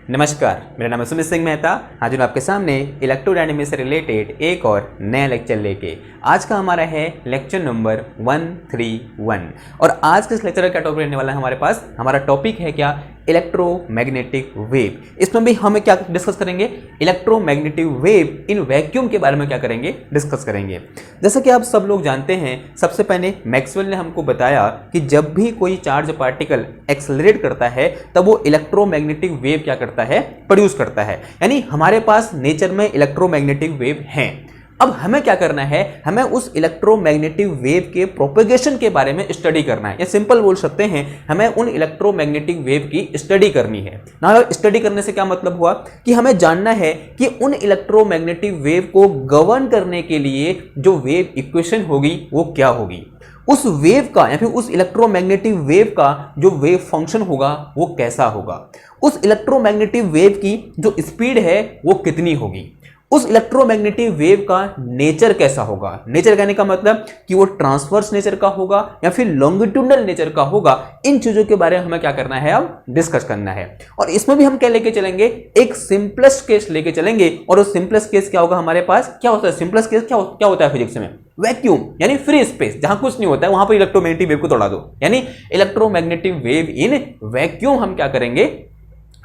नमस्कार, मेरा नाम है सुमित सिंह मेहता। हाजिर हूँ आपके सामने इलेक्ट्रोडायनेमिक्स से रिलेटेड एक और नया लेक्चर लेके। आज का हमारा है लेक्चर नंबर 131 और आज के इस लेक्चर का क्या टॉपिक रहने वाला है हमारे पास। हमारा टॉपिक है क्या, इलेक्ट्रोमैग्नेटिक वेव। इसमें भी हम क्या डिस्कस करेंगे, इलेक्ट्रोमैग्नेटिक वेव इन वैक्यूम के बारे में क्या करेंगे, डिस्कस करेंगे। जैसा कि आप सब लोग जानते हैं, सबसे पहले मैक्सवेल ने हमको बताया कि जब भी कोई चार्ज पार्टिकल एक्सेलरेट करता है तब वो इलेक्ट्रोमैग्नेटिक वेव क्या करता है, प्रोड्यूस करता है। यानी हमारे पास नेचर में इलेक्ट्रोमैग्नेटिक वेव हैं। अब हमें क्या करना है, हमें उस इलेक्ट्रोमैग्नेटिक वेव के प्रोपेगेशन के बारे में स्टडी करना है, या सिंपल बोल सकते हैं हमें उन इलेक्ट्रोमैग्नेटिक वेव की स्टडी करनी है ना। स्टडी करने से क्या मतलब हुआ कि हमें जानना है कि उन इलेक्ट्रोमैग्नेटिक वेव को गवर्न करने के लिए जो वेव इक्वेशन होगी वो क्या होगी, उस वेव का या फिर उस इलेक्ट्रोमैग्नेटिक वेव का जो वेव फंक्शन होगा वो कैसा होगा, उस इलेक्ट्रोमैग्नेटिक वेव की जो स्पीड है वो कितनी होगी, उस इलेक्ट्रोमैग्नेटिक वेव का नेचर कैसा होगा। नेचर कहने का मतलब कि वो ट्रांसवर्स नेचर का होगा या फिर लॉन्गिट्यूडनल नेचर का होगा। इन चीजों के बारे में हमें क्या करना है, अब डिस्कस करना है। और इसमें भी हम क्या लेके चलेंगे, एक सिंपलेस्ट केस लेके चलेंगे। और वो सिंपलेस्ट केस क्या होगा हमारे पास, क्या होता है सिंपलेस्ट केस, क्या होता है फिजिक्स में, वैक्यूम यानी फ्री स्पेस, जहां कुछ नहीं होता है वहां पर इलेक्ट्रोमैग्नेटिक वेव को दौड़ा दो। यानी इलेक्ट्रोमैग्नेटिक वेव इन वैक्यूम हम क्या करेंगे,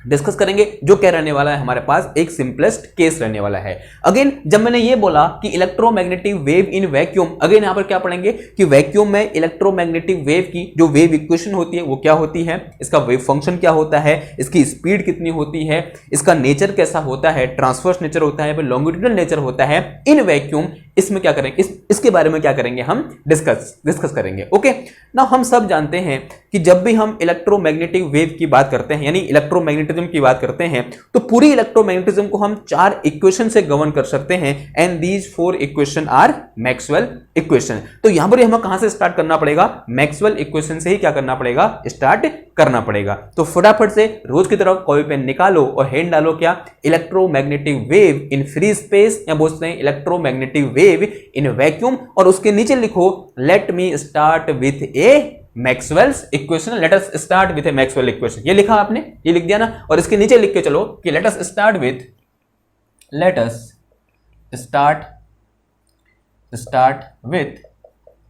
डिस्कस करेंगे। जो क्या रहने वाला है हमारे पास, एक सिंपलेस्ट केस रहने वाला है। अगेन जब मैंने ये बोला कि electromagnetic wave in vacuum, again यहां पर क्या पढ़ेंगे कि वैक्यूम में इलेक्ट्रोमैग्नेटिक वेव की जो वेव इक्वेशन होती है वो क्या होती है, इसका वेव फंक्शन क्या होता है, इसकी स्पीड कितनी होती है, इसका नेचर कैसा होता है, ट्रांसवर्स नेचर होता है, लॉन्गिट्यूडनल नेचर होता है इन वैक्यूम। इसमें क्या करेंगे, इसके बारे में क्या करेंगे, हम डिस्कस करेंगे। ओके ना, हम सब जानते हैं कि जब भी हम इलेक्ट्रोमैग्नेटिक वेव की बात करते हैं यानी इलेक्ट्रोमैग्नेटिज्म की बात करते हैं तो पूरी इलेक्ट्रोमैग्नेटिज्म को हम 4 इक्वेशन से गवर्न कर सकते हैं। And these 4 equation are Maxwell equation. तो यहां पर हमें कहां से स्टार्ट करना पड़ेगा, मैक्सवेल इक्वेशन से ही क्या करना पड़ेगा, स्टार्ट करना पड़ेगा। तो फटाफट से रोज की तरफ कॉपी पेन निकालो और हेड डालो क्या, electromagnetic wave in free space, या बोलते हैं इलेक्ट्रोमैग्नेटिक वेव इन वैक्यूम। और उसके नीचे लिखो let me start with A Maxwell's equation, let us start with A Maxwell equation. ये लिखा आपने, ये लिख दिया ना। और इसके नीचे लिख के चलो कि let us start with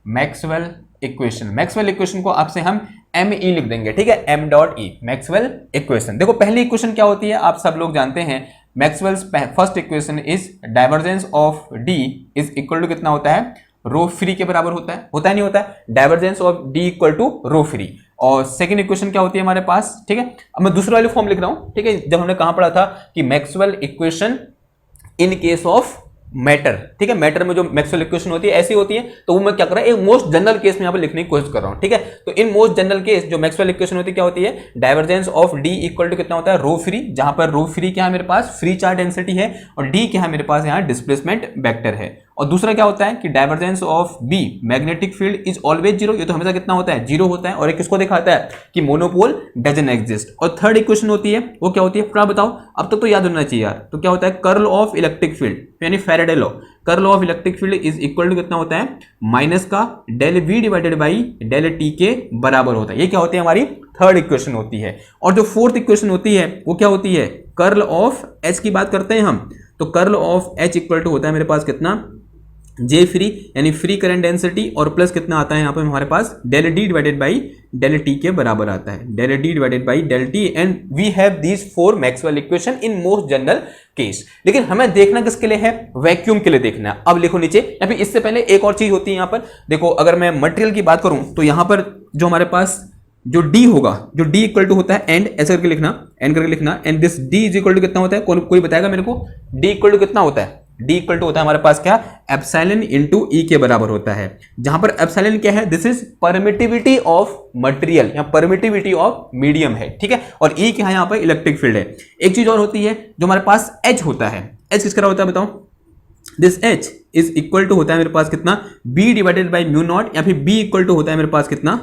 Maxwell equation. Maxwell equation को आपसे हम ME लिख देंगे, ठीक है, M.E मैक्सवेल इक्वेशन। देखो पहली इक्वेशन क्या होती है, आप सब लोग जानते हैं Maxwell's first equation is divergence of D is equal to कितना होता है, रो फ्री के बराबर होता है नहीं होता है, divergence of D equal to rho free. और सेकंड इक्वेशन क्या होती है हमारे पास, ठीक है। अब मैं दूसरे वाली फॉर्म लिख रहा हूं, ठीक है। जब हमने कहां पढ़ा था कि Maxwell equation in case of matter, ठीक है, मैटर में जो मैक्सवेल इक्वेशन होती है ऐसी होती है। तो वो मैं क्या कर रहा हूं, एक मोस्ट जनरल केस में यहां पर लिखने की कोशिश कर रहा हूं, ठीक है। तो इन मोस्ट जनरल केस जो मैक्सवेल इक्वेशन होती है क्या होती है, divergence of D equal to कितना होता है, रो फ्री, जहां पर रो फ्री क्या है मेरे पास, फ्री चार्ज डेंसिटी है, और D क्या है मेरे पास यहाँ डिस्प्लेसमेंट वेक्टर है। और दूसरा क्या होता है कि divergence of B magnetic field is always zero, ये तो हमेशा कितना होता है, जीरो होता है। और एक किसको दिखाता है कि मोनोपोल डजंट एग्जिस्ट। और थर्ड इक्वेशन होती है वो क्या होती है, पूरा बताओ, अब तक तो याद होना चाहिए यार। तो क्या होता है, कर्ल ऑफ इलेक्ट्रिक फील्ड यानी Faraday law, curl of electric field is equal to कितना होता है, माइनस का del V divided by del T के बराबर होता है। ये क्या होती है, हमारी थर्ड इक्वेशन होती है। और जो फोर्थ इक्वेशन होती है वो क्या होती है, कर्ल ऑफ H की बात करते हैं हम, तो curl of H equal to होता है मेरे पास कितना, J फ्री यानी फ्री करंट डेंसिटी, और प्लस कितना आता है यहाँ पे हमारे पास, del D divided by del T के बराबर आता है, del D divided by del T। And we have these 4 Maxwell equation in most general case. लेकिन हमें देखना किसके लिए है, वैक्यूम के लिए देखना है। अब लिखो नीचे, या फिर इससे पहले एक और चीज होती है यहाँ पर देखो, अगर मैं मटेरियल की बात करूं तो यहाँ पर जो हमारे पास जो D होगा, जो D इक्वल टू होता है एंड, ऐसे करके लिखना, and this D is equal to कितना होता है, कोई बताएगा मेरे को, D इक्वल टू कितना होता है, D इक्वल टू होता है हमारे पास क्या, एप्सिलॉन इनटू E के बराबर होता है। जहां पर एप्सिलॉन क्या है, this is permittivity of material या परमिटिविटी ऑफ मीडियम है, ठीक है। और E क्या है यहाँ पर, इलेक्ट्रिक फील्ड है। एक चीज और होती है जो हमारे पास H होता है, H किस तरह होता है बताओ, this H is equal to होता है मेरे पास कितना, B divided by mu naught, या फिर B इक्वल टू होता है मेरे पास कितना,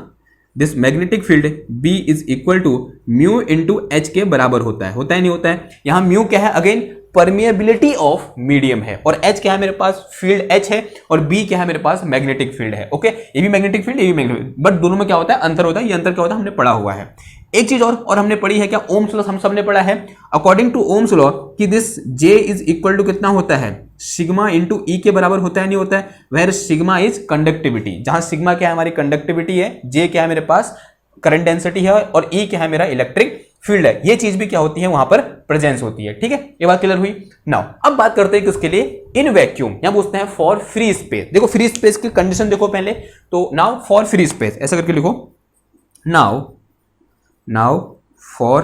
this magnetic field B is equal to mu into H के बराबर होता है नहीं होता है। यहां म्यू क्या है, अगेन परमिएबिलिटी ऑफ मीडियम है, और H क्या है मेरे पास, फील्ड H है, और B क्या है मेरे पास, मैग्नेटिक फील्ड है। ओके, ये भी मैग्नेटिक फील्ड, ये भी मैग्नेटिक, बट दोनों में क्या होता है, अंतर होता है। ये अंतर क्या होता है हमने पढ़ा हुआ है। एक चीज और हमने पढ़ी है क्या, ओम्स लॉ हम सब ने पढ़ा है। अकॉर्डिंग टू ओम्स लॉ कि this J is equal to कितना होता है, सिग्मा इंटू ई के बराबर होता है नहीं होता है, वेयर सिग्मा इज कंडक्टिविटी, जहां सिग्मा क्या है हमारी कंडक्टिविटी है, J क्या है मेरे पास करंट डेंसिटी है और E क्या है मेरा इलेक्ट्रिक फील्ड है, ये चीज भी क्या होती है वहां पर प्रेजेंस होती है। ठीक है, ये बात क्लियर हुई। नाउ अब बात करते हैं किसके लिए, इन वैक्यूम, यहां पूछते हैं फॉर फ्री स्पेस। देखो फ्री स्पेस की कंडीशन देखो पहले, तो नाउ फॉर फ्री स्पेस ऐसा करके लिखो, now for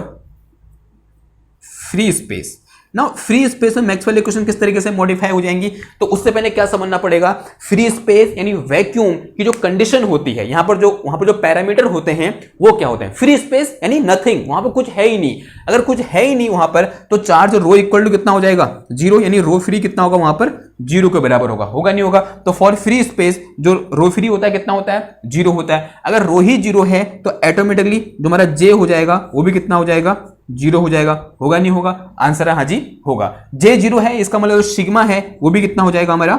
free space. Now free space में मैक्सवेल इक्वेशन किस तरीके से मॉडिफाई हो जाएंगी, तो उससे पहले क्या समझना पड़ेगा, फ्री स्पेस यानी वैक्यूम की जो कंडीशन होती है, वहां पर जो पैरामीटर होते हैं वो क्या होते हैं, फ्री स्पेस यानी नथिंग, वहां पर कुछ है ही नहीं। अगर कुछ है ही नहीं वहां पर तो चार्ज रो इक्वल टू कितना हो जाएगा, जीरो, यानी रो फ्री कितना होगा वहां पर, जीरो के बराबर होगा नहीं होगा। तो फॉर फ्री स्पेस जो रो फ्री होता है कितना होता है, जीरो होता है। अगर रो ही जीरो है तो ऑटोमेटिकली जो हमारा जे हो जाएगा वो भी कितना हो जाएगा, जीरो हो जाएगा, होगा नहीं होगा, आंसर है हाँ जी होगा। जे जीरो है इसका मतलब सिग्मा है वो भी कितना हो जाएगा हमारा,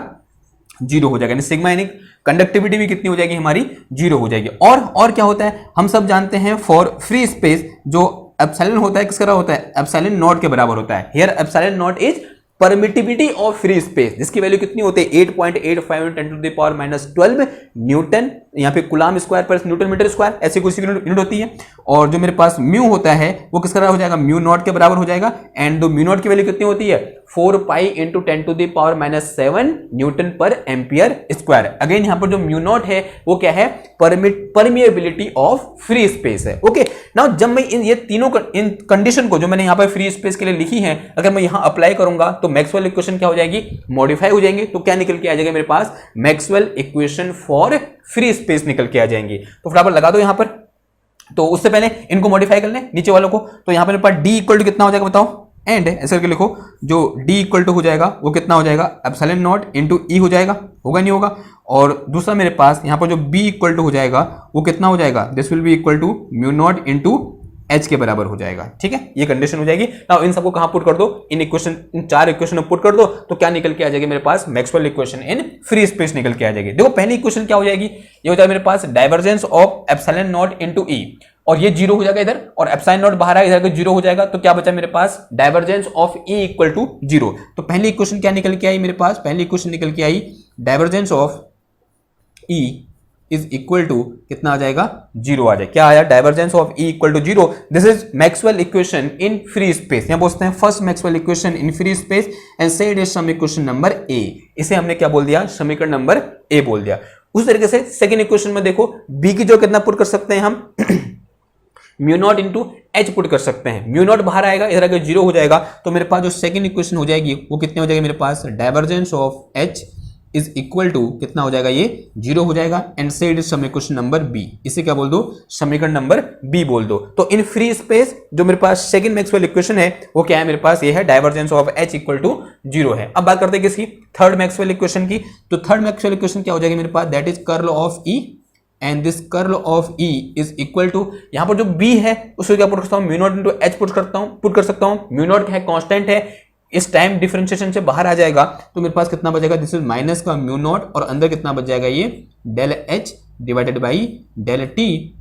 जीरो हो जाएगा, यानी सिग्मा यानी कंडक्टिविटी भी कितनी हो जाएगी हमारी, जीरो हो जाएगी। और क्या होता है, हम सब जानते हैं फॉर फ्री स्पेस जो एप्सिलॉन होता है किसका होता है, एप्सिलॉन नॉट के बराबर होता है। Here epsilon not is permittivity of free space, जिसकी वैल्यू कितनी होती है 8.85 10 टू द पावर -12 न्यूटन, यहाँ पे कूलम स्क्वायर पर न्यूटन मीटर स्क्वायर ऐसी कुछ यूनिट होती है। और जो मेरे पास म्यू होता है वो किसका हो जाएगा, म्यू नॉट के बराबर हो जाएगा। एंड म्यू नॉट की वैल्यू कितनी होती है 4 pi into 10 to the power -7 newton per ampere square. Again यहाँ पर जो म्यू नॉट है वो क्या है, परमिएबिलिटी ऑफ फ्री स्पेस है। ओके, नाउ जब मैं ये तीनों इन कंडीशन को जो मैंने यहाँ पर फ्री स्पेस के लिए लिखी है अगर मैं यहाँ अप्लाई करूंगा तो मैक्सवेल इक्वेशन क्या हो जाएगी, मॉडिफाई हो जाएंगे। तो क्या निकल के आ जाएगा मेरे पास, Maxwell equation for free space निकल के आ जाएंगे। तो फटाफट लगा दो यहां पर। तो उससे पहले इनको मॉडिफाई कर लें नीचे वालों को, तो यहां पर मेरे पास डी इक्वल टू कितना हो जाएगा बताओ, एंड ऐसे करके लिखो, जो डी इक्वल टू हो जाएगा वो कितना हो जाएगा, एप्सिलॉन नॉट इंटू ई हो जाएगा, होगा नहीं होगा। और दूसरा मेरे पास यहां पर जो बी इक्वल टू हो जाएगा वो कितना हो जाएगा, this will be equal to mu naught into H के बराबर हो जाएगा। ठीक है, ये कंडीशन हो जाएगी। नाउ इन सबको कहां पुट कर दो, इन इक्वेशन, इन चार इक्वेशन में पुट कर दो, तो क्या निकल के आ जाएगी मेरे पास, Maxwell equation in free space निकल के आ जाएगी। देखो पहली इक्वेशन क्या हो जाएगी, ये हो जाएगा मेरे पास divergence of epsilon not into E, और ये जीरो हो जाएगा इधर, और एप्सिलॉन नॉट बाहर आएगा इधर जीरो हो जाएगा। तो क्या बचा मेरे पास, divergence of E equal to zero. तो पहली इक्वेशन क्या निकल के आई मेरे पास, पहली इक्वेशन निकल के आई divergence of E is equal to कितना आ जाएगा, जीरो आ जाएगा। क्या आया, divergence of E equal to zero. This is Maxwell equation in free space, यहां पूछते हैं first Maxwell equation in free space and say it is some equation number A. इसे हमने क्या बोल दिया, समीकरण नंबर ए बोल दिया। उस तरीके से सेकेंड इक्वेशन में देखो, बी की जो कितना पुट कर सकते हैं हम mu naught into H put कर सकते हैं। म्यू नॉट बाहर आएगा इधर आगे जीरो हो जाएगा, तो मेरे पास जो सेकेंड इक्वेशन हो जाएगी वो कितनी हो जाएगी मेरे पास, divergence of H is equal to कितना हो जाएगा, ये जीरो हो जाएगा। And say it is some equation number B, इसे क्या बोल दो, समीकरण नंबर बी बोल दो। तो इन फ्री स्पेस जो मेरे पास सेकंड मैक्सवेल इक्वेशन है वो क्या है मेरे पास, ये है divergence of H equal to zero है। अब बात करते हैं किसकी, थर्ड मैक्सवेल इक्वेशन की। तो थर्ड मैक्सवेल इक्वेशन क्या हो जाएगी मेरे पास, that is curl of E and this curl of E is equal to, यहां पर जो बी है उसको क्या पुट करता हूं, mu naught into H put कर सकता हूं। म्यू नॉट है कांस्टेंट है, इस टाइम डिफरेंशिएशन से बाहर आ जाएगा तो मेरे पास कितना बचेगा, दिस इज माइनस का म्यू नॉट, और अंदर कितना बच जाएगा, ये del H divided by del T.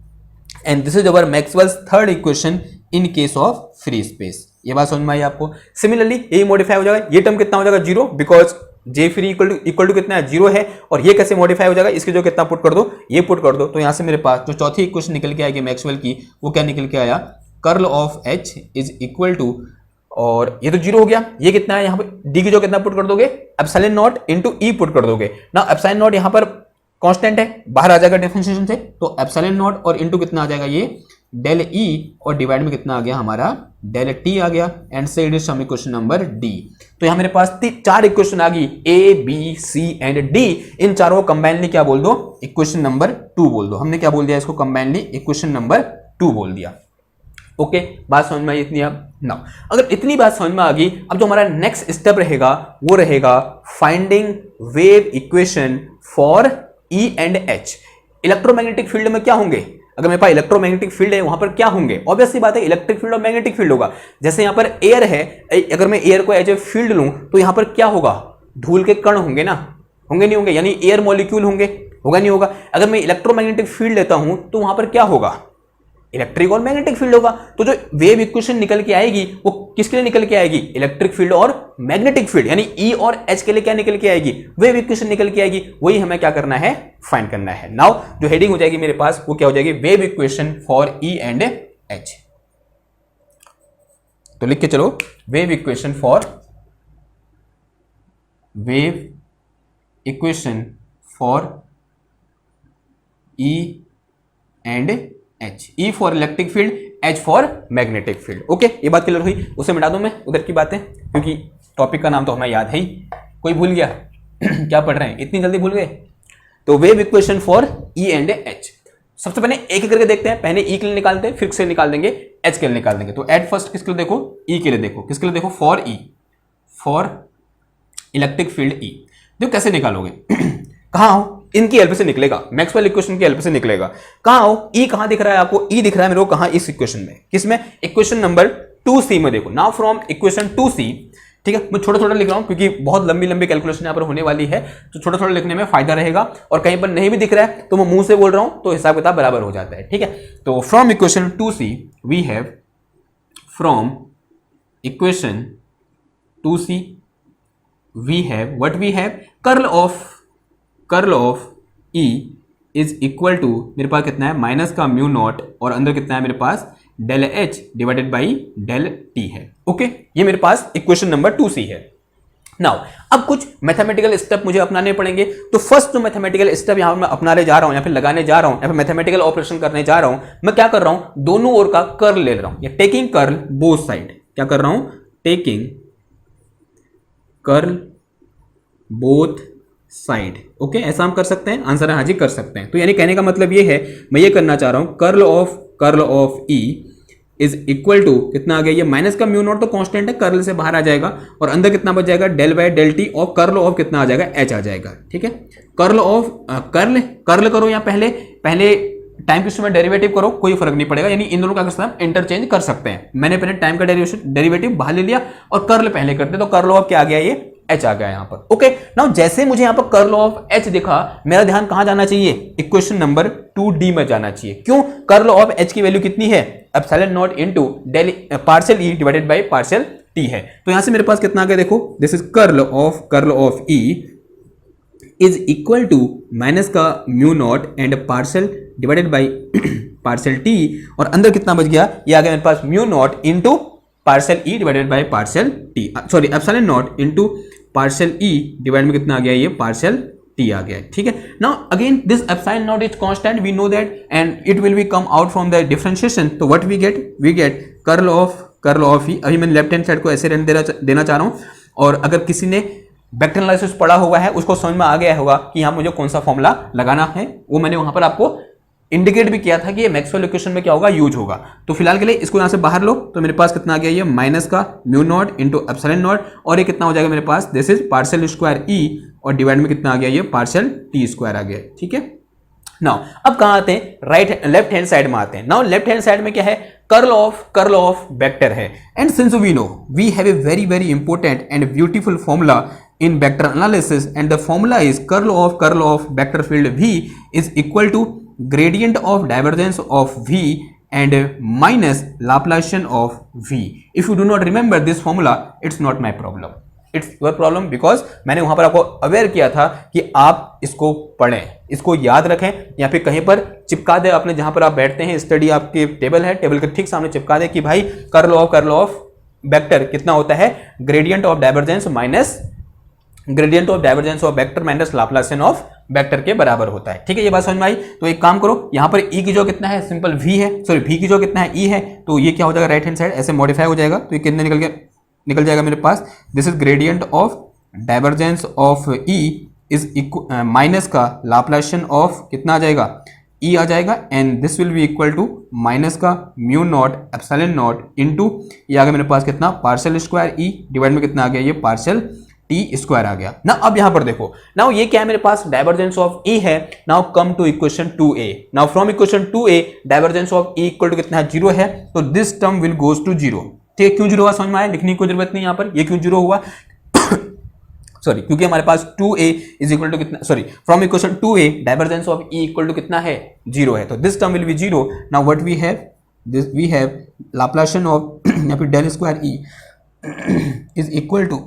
And this is our Maxwell's third equation in case of free space. ये बात समझ में आई आपको। सिमिलरली यही मॉडिफाई हो जाएगा, ये टर्म कितना हो जाएगा, zero, because J free equal to कितना है, जीरो है। और ये कैसे मॉडिफाई हो जाएगा, इसके जो कितना पुट कर दो, ये पुट कर दो। तो यहां से मेरे पास जो चौथी इक्वेशन निकल के आएगी मैक्सवेल की, वो क्या निकल के आया, curl of H is equal to, और ये तो जीरो हो गया, ये कितना है यहाँ पे डी की जो कितना पुट कर दोगे, epsilon not into E put कर दोगे ना। एप्सिलॉन नॉट यहाँ पर कांस्टेंट है, बाहर आ जाएगा डिफरेंशिएशन से, तो एप्सिलॉन नॉट और इनटू कितना आ जाएगा, ये डेल ई, और डिवाइड में कितना आ गया हमारा, डेल टी आ गया। And say it is some equation number D. तो यहाँ मेरे पास चार इक्वेशन आ गई, A B C and D. इन चारों को कंबाइनली क्या बोल दो, इक्वेशन नंबर 2 बोल दो। हमने क्या बोल दिया इसको, कंबाइनली इक्वेशन नंबर 2 बोल दिया। ओके, बात समझ में आई इतनी। अब नाउ अगर इतनी बात समझ में आ गई, अब जो हमारा नेक्स्ट स्टेप रहेगा वो रहेगा finding wave equation for E and H. Electromagnetic field में क्या होंगे, अगर मेरे पास इलेक्ट्रोमैग्नेटिक फील्ड है वहां पर क्या होंगे, ऑब्वियस सी बात है इलेक्ट्रिक फील्ड और मैग्नेटिक फील्ड होगा। जैसे यहां पर एयर है, अगर मैं एयर को एज ए फील्ड लूं तो यहां पर क्या होगा, धूल के कण होंगे ना, होंगे नहीं होंगे, यानी एयर मॉलिक्यूल होंगे, होगा नहीं होगा। अगर मैं इलेक्ट्रोमैग्नेटिक फील्ड लेता हूं तो वहां पर क्या होगा, इलेक्ट्रिक और मैग्नेटिक फील्ड होगा। तो जो वेव इक्वेशन निकल के आएगी वो किसके लिए निकल के आएगी, इलेक्ट्रिक फील्ड और मैग्नेटिक फील्ड, यानी ई और एच के लिए क्या निकल के आएगी, वेव इक्वेशन निकल के आएगी। वही हमें क्या करना है, फाइंड करना है। नाउ जो हेडिंग हो जाएगी मेरे पास वो क्या हो जाएगी, wave equation for E and H. तो लिख के चलो, wave equation for E and H, E for electric field, H for magnetic field. Okay, ये बात क्लियर हुई। उसे मिटा दूं मैं उधर की बातें, क्योंकि टॉपिक का नाम तो हमें याद है ही। कोई भूल गया क्या पढ़ रहे हैं, इतनी जल्दी भूल गए। तो wave equation for E and H, सबसे पहले एक एक करके देखते हैं। पहले ई के लिए निकालते हैं, फिर से निकाल देंगे एच के लिए निकाल देंगे। तो एट फर्स्ट किसके लिए देखो, ई के लिए देखो। किसके लिए देखो, for E, for electric field ई। देखो कैसे निकालोगे कहां हो, इनकी हेल्प से निकलेगा, मैक्सवेल इक्वेशन की हेल्प से निकलेगा। कहां हो, ई कहां दिख रहा है आपको, ई दिख रहा है मेरे को कहां, इस इक्वेशन में। किसमें, इक्वेशन नंबर 2C में। देखो नाउ फ्रॉम इक्वेशन 2C, ठीक है, मैं छोटा छोटा लिख रहा हूं क्योंकि बहुत लंबी लंबी कैलकुलेशन यहां पर होने वाली है, तो छोटा छोटा लिखने में फायदा रहेगा। और कहीं पर नहीं भी दिख रहा है तो मैं मुंह से बोल रहा हूं तो हिसाब किताब बराबर हो जाता है, ठीक है। तो from equation 2C we have, from equation 2C we have what we have, curl of E is equal to, मेरे पास कितना है, माइनस का म्यू नॉट, और अंदर कितना है मेरे पास, del H divided by del T है। ओके, ये मेरे पास इक्वेशन नंबर 2C है। नाउ अब कुछ मैथमेटिकल स्टेप मुझे अपनाने पड़ेंगे। तो फर्स्ट जो मैथमेटिकल स्टेप यहां मैं अपनाने जा रहा हूं या फिर लगाने जा रहा हूं या फिर मैथमेटिकल ऑपरेशन करने जा रहा हूं, मैं क्या कर रहा हूं, दोनों ओर का कर्ल ले रहा हूं, या टेकिंग कर्ल बोथ साइड। क्या कर रहा हूं, taking curl both side. Okay, ऐसा हम कर सकते हैं, आंसर है हाँ जी कर सकते हैं। तो यानी कहने का मतलब ये है, मैं ये करना चाह रहा हूं, curl of E is equal to कितना आ गया, ये माइनस का म्यू नॉट तो कांस्टेंट है, कर्ल से बाहर आ जाएगा, और अंदर कितना बच जाएगा, डेल बाय डेल टी, और कर्ल ऑफ कितना आ जाएगा, एच आ जाएगा। ठीक है, कर्ल ऑफ कर्ल करो या पहले टाइम के समय डेरिवेटिव करो, कोई फर्क नहीं पड़ेगा, यानी इन दोनों का हम इंटरचेंज कर सकते हैं। मैंने पहले टाइम का डेरिवेटिव बाहर ले लिया और कर्ल पहले करते, तो कर्ल ऑफ क्या आ गया, ये एच आ गया यहां पर। ओके, नाउ जैसे मुझे यहां पर कर्ल ऑफ एच दिखा, मेरा ध्यान कहां जाना चाहिए, इक्वेशन नंबर 2D में जाना चाहिए। क्यों, कर्ल ऑफ एच की वैल्यू कितनी है, epsilon not into del partial E divided by partial T है। तो यहां से मेरे पास कितना आ गया, देखो this is curl of E is equal to minus का mu not and partial divided by partial T, और अंदर कितना बच गया, ये आ गया मेरे पास mu not into partial E divided by partial T, sorry epsilon not into partial E divide में कितना आ गया, ये पार्शियल टी आ गया। ठीक है, now again this epsilon not is constant, we know that, and it will be come out from the differentiation. तो what we get curl of E. अभी मैं लेफ्ट हैंड साइड को ऐसे रहने देना चाह रहा हूं, और अगर किसी ने वेक्टर एनालिसिस पढ़ा हुआ है उसको समझ में आ गया होगा कि यहां मुझे कौन सा फॉर्मूला लगाना है, वो मैंने वहां पर आपको इंडिकेट भी किया था कि ये मैक्सवेल इक्वेशन में क्या होगा, यूज होगा। तो फिलहाल के लिए इसको यहां से बाहर लो, तो मेरे पास कितना आ गया, ये माइनस का mu naught into epsilon naught, और ये कितना हो जाएगा मेरे पास, this is partial square E, और डिवाइड में कितना आ गया, ये पार्शियल टी स्क्वायर आ गया। ठीक है, नाउ अब कहां आते हैं, लेफ्ट हैंड साइड में आते हैं। नाउ लेफ्ट हैंड साइड में क्या है, कर्ल ऑफ वेक्टर है, and since we know we have a very very important and beautiful formula in vector analysis, and the formula is curl of vector field V is equal to gradient of divergence of V and minus Laplacian of V. If you do not remember this formula, it's not my problem, it's your problem, because मैंने वहां पर आपको aware किया था कि आप इसको पढ़ें, इसको याद रखें, या फिर कहीं पर चिपका दे अपने, जहां पर आप बैठते हैं, स्टडी आपके टेबल है, टेबल के ठीक सामने चिपका दे कि भाई कर्ल ऑफ वेक्टर कितना होता है, gradient of divergence minus gradient of divergence of vector minus Laplacian of vector के बराबर होता है। ठीक है, ये बात समझ में आई। तो एक काम करो, यहां पर ई की जो कितना है, सिंपल वी है, सॉरी वी की जो कितना है, ई है, तो ये क्या हो जाएगा, राइट हैंड साइड ऐसे मॉडिफाई हो जाएगा, तो ये कितने निकल जाएगा मेरे पास, this is gradient of divergence of E is minus का लाप्लासियन ऑफ कितना आ जाएगा, ई आ जाएगा, and this will be equal to minus का mu not epsilon not into ये आ गया मेरे पास कितना, पार्शियल स्क्वायर ई डिवाइड में कितना आ गया, ये पार्शियल टी स्क्वायर आ गया ना। अब यहां पर देखो, नाउ ये क्या है मेरे पास, डाइवर्जेंस ऑफ ई है। Now come to equation 2A। Now from equation 2A divergence of E equal to कितना है, 0 है, तो this term will goes to 0। ठीक है, क्यों 0 हुआ समझ में आया, लिखने की कोई जरूरत नहीं यहां पर, ये क्यों 0 हुआ सॉरी, क्योंकि हमारे पास 2A इज इक्वल टू कितना, sorry from equation 2A divergence of E equal to कितना है, 0 है, तो this term will be 0। Now what we have, this we have Laplacian of या फिर del square E is equal to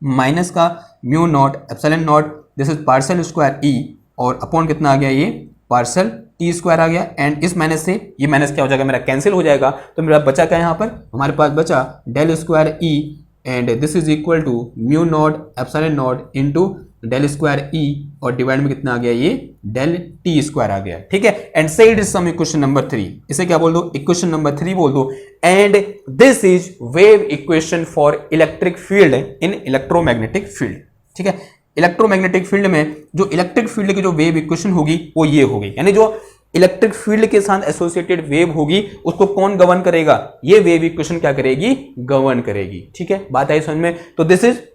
minus का mu not epsilon not, this is partial square E और upon कितना आ गया, ये पार्शियल टी स्क्वायर आ गया। एंड इस माइनस से ये माइनस क्या हो जाएगा, मेरा कैंसिल हो जाएगा। तो मेरा बचा क्या यहाँ पर, हमारे पास बचा del square E and this is equal to mu not epsilon not into del square E और डिवाइड में कितना आ गया, ये डेल टी स्क्वायर आ गया। ठीक है, and say it is some equation number 3, इसे क्या बोल दो, इक्वेशन नंबर 3 बोल दो। And this is wave equation for electric field in electromagnetic field. ठीक है, इलेक्ट्रोमैग्नेटिक फील्ड में जो इलेक्ट्रिक फील्ड की जो वेव इक्वेशन होगी वो ये होगी, यानी जो इलेक्ट्रिक फील्ड के साथ एसोसिएटेड वेव होगी उसको कौन गवर्न करेगा, ये वेव इक्वेशन क्या करेगी, गवर्न करेगी। ठीक है, बात आई समझ में। तो this is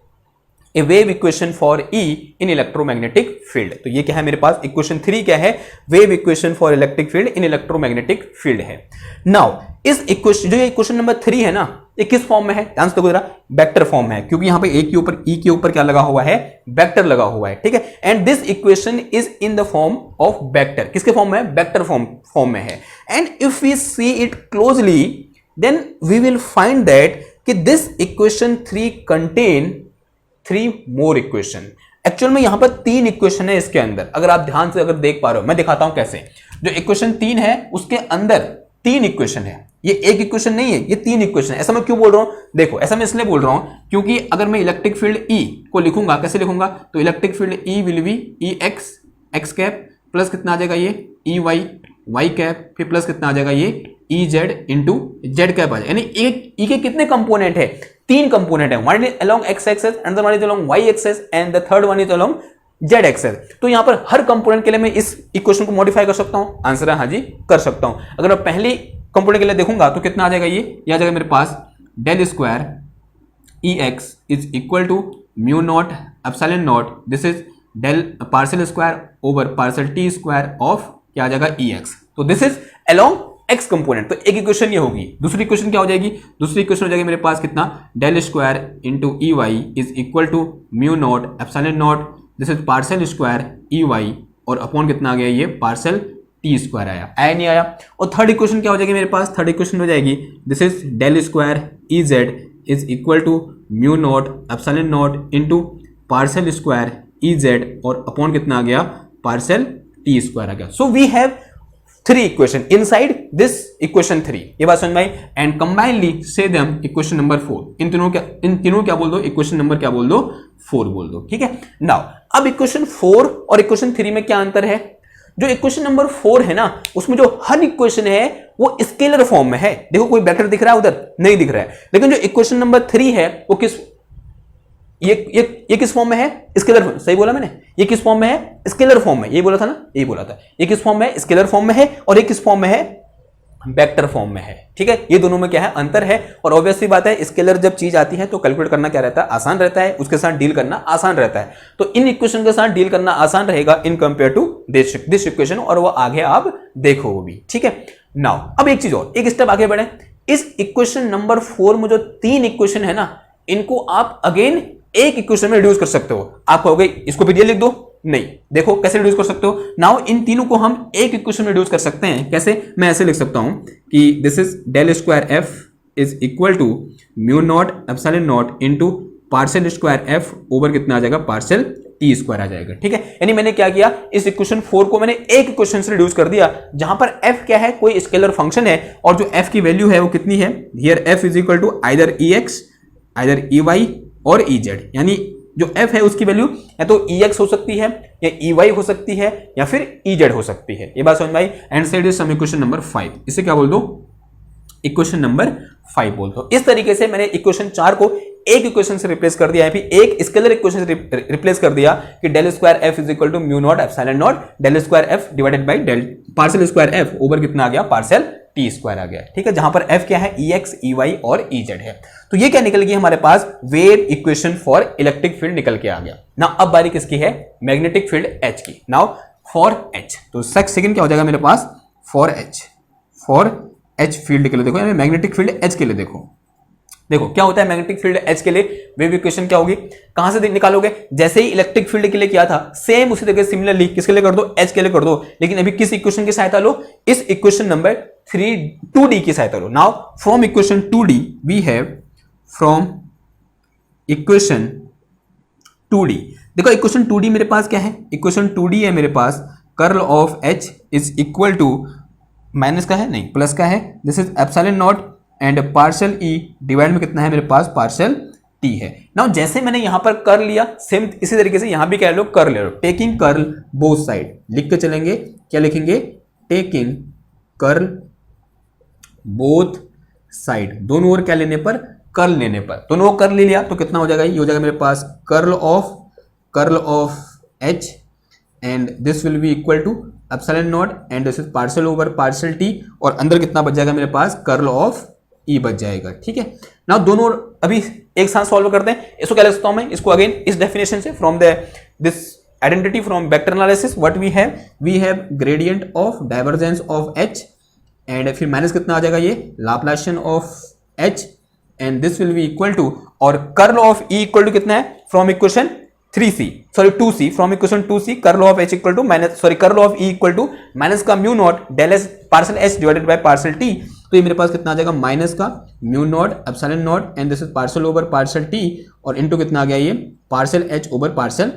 a wave equation for E in electromagnetic field. तो ये क्या है मेरे पास, इक्वेशन 3 क्या है, wave equation for electric field in electromagnetic field है। नाउ इस इक्वेशन, जो ये इक्वेशन नंबर 3 है ना, ये किस फॉर्म में है, ध्यान से देखो जरा, वेक्टर फॉर्म में है, क्योंकि यहां पे ए के ऊपर ई के ऊपर क्या लगा हुआ है, वेक्टर लगा हुआ है। ठीक है, and this equation is in the form of vector, किसके फॉर्म में है, वेक्टर फॉर्म में है। And if we see it closely then we will find that कि this equation 3 contain 3 more equation. Actual में यहां पर 3 इक्वेशन है इसके अंदर, अगर आप ध्यान से अगर देख पा रहे हो, मैं दिखाता हूं कैसे। जो इक्वेशन 3 है उसके अंदर 3 इक्वेशन है, ये एक इक्वेशन नहीं है, ये 3 इक्वेशन है। ऐसा मैं क्यों बोल रहा हूं, देखो ऐसा मैं इसलिए बोल रहा हूं क्योंकि अगर मैं इलेक्ट्रिक फील्ड ई को लिखूंगा, कैसे लिखूंगा, तो electric field E will be E X X cap plus कितना आ जाएगा, ये ई वाई वाई कैप, फिर प्लस कितना आ जाएगा, ये E Z into Z cap आ जाएगा। यानी एक ई के कितने कंपोनेंट है, 3 कंपोनेंट है, one is along X axis, another one is along Y axis and the third one is along Z axis. तो यहां पर हर कंपोनेंट के लिए मैं इस इक्वेशन को मॉडिफाई कर सकता हूं, आंसर है हाँ जी कर सकता हूं। अगर मैं पहली कंपोनेंट के लिए देखूंगा तो कितना आ जाएगा, ये आ जाएगा मेरे पास del square E X is equal to mu not epsilon not, this is del partial square over partial T square of क्या आ जाएगा, ई एक्स। तो this is along X component. तो एक इक्वेशन ये होगी, दूसरी इक्वेशन क्या हो जाएगी, दूसरी इक्वेशन हो जाएगी मेरे पास कितना, del square into E Y is equal to mu not epsilon not, this is partial square E Y और अपॉन कितना आ गया, ये पार्शियल टी स्क्वायर आया नहीं आया। और थर्ड इक्वेशन क्या हो जाएगी मेरे पास, थर्ड इक्वेशन हो जाएगी this is del square E Z is equal to mu not epsilon naught into partial square E Z और अपॉन कितना आ गया, पार्शियल टी स्क्वायर आ गया। So we have 3 equation inside this equation 3, ये बात समझ में आई। एंड कंबाइनली से देम इक्वेशन नंबर 4, इन तीनों क्या बोल दो, इक्वेशन नंबर क्या बोल दो, 4 बोल दो। ठीक है, नाउ अब इक्वेशन 4 और इक्वेशन 3 में क्या अंतर है, जो इक्वेशन नंबर 4 है ना उसमें जो हर इक्वेशन है वो स्केलर फॉर्म में है। देखो कोई वेक्टर दिख रहा है उधर, नहीं दिख रहा है, लेकिन जो इक्वेशन नंबर 3 है वो किस, ये किस फॉर्म में है, स्केलर फॉर्म, सही बोला मैंने, ये किस फॉर्म में है, स्केलर फॉर्म में, ये बोला था ना, यही बोला था। ये किस फॉर्म में है, स्केलर फॉर्म में है, और ये किस फॉर्म में है, वेक्टर फॉर्म में है। ठीक है, ये दोनों में क्या है, अंतर है। और ऑब्वियसली बात है, स्केलर जब चीज आती है तो कैलकुलेट करना क्या रहता है, आसान रहता है, उसके साथ डील करना आसान रहता है। तो इन इक्वेशन के साथ डील करना आसान रहेगा in compare to this equation, और वो आगे आप देखो वो भी। ठीक है, नाउ अब एक चीज और, एक स्टेप आगे बढ़े। इस इक्वेशन नंबर 4 में जो 3 इक्वेशन है ना, इनको आप अगेन एक इक्वेशन में रिड्यूस कर सकते हो। आप कहोगे इसको भी लिख दो, नहीं, देखो कैसे रिड्यूस कर सकते हो। नाउ इन तीनों को हम एक इक्वेशन में रिड्यूस कर सकते हैं। कैसे, मैं ऐसे लिख सकता हूं कि this is del square F is equal to mu not epsilon not into partial square F over कितना आ जाएगा, पार्शियल टी स्क्वायर आ जाएगा। ठीक है, यानी मैंने क्या किया, इस इक्वेशन 4 को मैंने एक इक्वेशन से रिड्यूस कर दिया, जहां पर f क्या है, कोई स्केलर फंक्शन है, और जो f की वैल्यू है वो कितनी है, here f is equal to either E X either E Y और ई जेड। यानी जो f है उसकी वैल्यू या तो ex हो सकती है या ey हो सकती है या फिर ez हो सकती है। ये बात समझ में आई। And side is some equation number 5, इसे क्या बोल दो, इक्वेशन नंबर 5 बोल दो। इस तरीके से मैंने इक्वेशन 4 को एक इक्वेशन से रिप्लेस कर दिया है, फिर एक स्केलर इक्वेशन से रिप्लेस कर दिया कि del square F is equal to mu not epsilon naught del square F divided by del partial square F over कितना आ गया, पार्शियल टी स्क्वायर आ गया। ठीक है, जहां पर f क्या है, ex ey और ez है। तो ये क्या निकल गया हमारे पास, wave equation for electric field निकल के आ गया ना। अब बारी किसकी है, मैग्नेटिक फील्ड h की। नाउ फॉर h, तो सेकंड क्या हो जाएगा मेरे पास, फॉर h फील्ड के लिए देखो, मैग्नेटिक फील्ड h के लिए देखो, देखो क्या होता है मैग्नेटिक फील्ड एच के लिए वेव इक्वेशन क्या होगी, कहां से निकालोगे, जैसे ही इलेक्ट्रिक फील्ड के लिए किया था सेम उसी तरीके सिमिलरली किसके लिए कर दो, एच के लिए कर दो, लेकिन अभी किस इक्वेशन की सहायता लो, इस इक्वेशन नंबर 2D की सहायता लो। Now from equation 2D we have from equation 2D, देखो इक्वेशन 2D मेरे पास क्या है, इक्वेशन 2D है मेरे पास curl of H is equal to minus का है नहीं प्लस का है, this is epsilon not and partial E divide में कितना है मेरे पास पार्शियल T है। नाउ जैसे मैंने यहां पर कर लिया सेम इसी तरीके से यहां भी क्या लो कर ले लो, टेकिंग कर्ल बोथ साइड लिख के चलेंगे, क्या लिखेंगे, टेकिंग कर्ल बोथ साइड, दोनों ओर क्या लेने पर, कर्ल लेने पर, दोनों ओर कर्ल ले लिया तो कितना हो जाएगा, ये हो जाएगा मेरे पास curl of H and this will be equal to epsilon not and this is partial over partial T और अंदर कितना बच जाएगा मेरे पास कर्ल ऑफ E बच जाएगा। ठीक है, नाउ दोनों अभी एक साथ सॉल्व करते हैं, इसको क्या लिख सकता हूं मैं, इसको अगेन इस डेफिनेशन से from this identity from vector analysis what we have gradient of divergence of H and फिर माइनस कितना आ जाएगा ये Laplacian of H and this will be equal to और curl of E equal to कितना है from equation 2C from equation 2C curl of H equal to curl of E equal to minus का mu not del S partial H divided by partial T, तो ये मेरे पास कितना आ जाएगा माइनस का mu not epsilon not and this is partial over partial T और इनटू कितना आ गया ये partial H over partial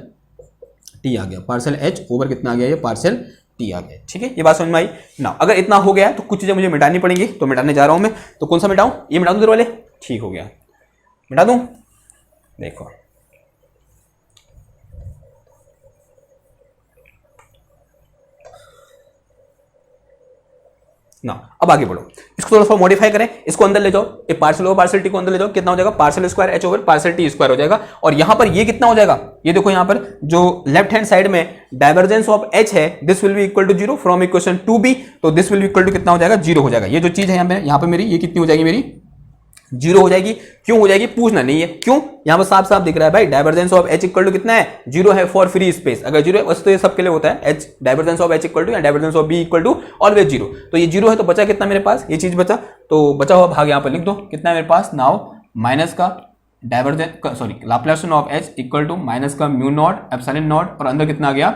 T आ गया, पार्शियल H ओवर कितना आ गया ये पार्शियल T आ गया। ठीक है, ये बात समझ में आई ना। अगर इतना हो गया तो कुछ चीजें मुझे मिटानी पड़ेंगी, तो मिटाने जा रहा हूं मैं, तो कौन सा मिटाऊं, ये मिटा दूं इधर वाले, ठीक हो गया मिटा दूं, देखो ना। अब आगे बढ़ो, इसको थोड़ा सा मॉडिफाई करें, इसको अंदर ले जाओ, ये पार्शियल ओवर पार्शियल T को अंदर ले जाओ, कितना हो जाएगा partial square H over partial T square हो जाएगा और यहां पर ये कितना हो जाएगा, ये देखो यहां पर जो लेफ्ट हैंड साइड में डाइवर्जेंस ऑफ H है this will be equal to 0 from equation 2B, तो this will be equal to कितना हो जाएगा 0 हो जाएगा। ये जो चीज है यहां पर मेरी ये कितनी हो जाएगी, मेरी 0 हो जाएगी। क्यों हो जाएगी पूछना नहीं है, क्यों, यहां पर साफ साफ दिख रहा है भाई divergence of H equal to कितना है 0 है फॉर फ्री स्पेस, अगर 0 है वैसे तो ये सबके लिए होता है H divergence of H equal to या divergence of B equal to always 0, तो ये 0 है तो बचा कितना मेरे पास, ये चीज बचा, तो बचा हुआ भाग यहां पर लिख दो, कितना है मेरे पास नाउ माइनस का divergence Laplacian of H equal to minus का म्यू नॉट एप्सिलॉन नॉट और अंदर कितना आ गया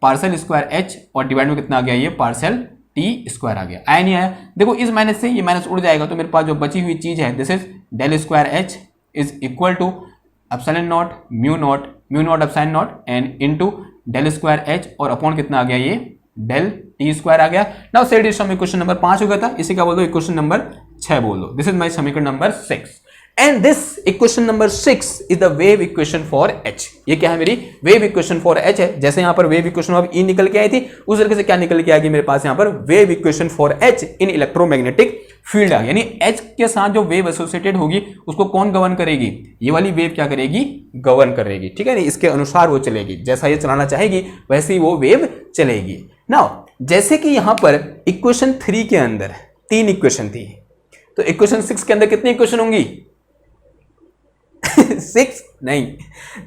पार्शियल स्क्वायर H और डिवाइड में कितना आ गया ये पार्शियल T स्क्वायर आ गया, आया नहीं आया, देखो इस माइनस से ये माइनस उड़ जाएगा तो मेरे पास जो बची हुई चीज है this is del square H is equal to epsilon naught mu not epsilon not and into del square H और अपॉन कितना आ गया ये डेल T स्क्वायर आ गया। Now set it from equation number 5 हो गया था, इसे क्या बोल दो इक्वेशन नंबर 6 बोल दो, दिस इज माय समीकरण number 6 and this equation number 6 is the wave equation for H। ये क्या है मेरी वेव इक्वेशन फॉर H है, जैसे यहां पर वेव इक्वेशन ऑफ E निकल के आई थी उस तरीके से क्या निकल के आएगी मेरे पास यहां पर wave equation for H in electromagnetic field आ, यानी H के साथ जो वेव एसोसिएटेड होगी उसको कौन गवर्न करेगी, ये वाली वेव क्या करेगी गवर्न करेगी। ठीक है, नहीं इसके अनुसार वो चलेगी, जैसा ये चलाना चाहेगी वैसे ही वो वेव चलेगी। नाउ जैसे कि यहां पर इक्वेशन 3 के अंदर 3 इक्वेशन थी, तो इक्वेशन 6 के अंदर कितनी इक्वेशन होंगी 6 नहीं,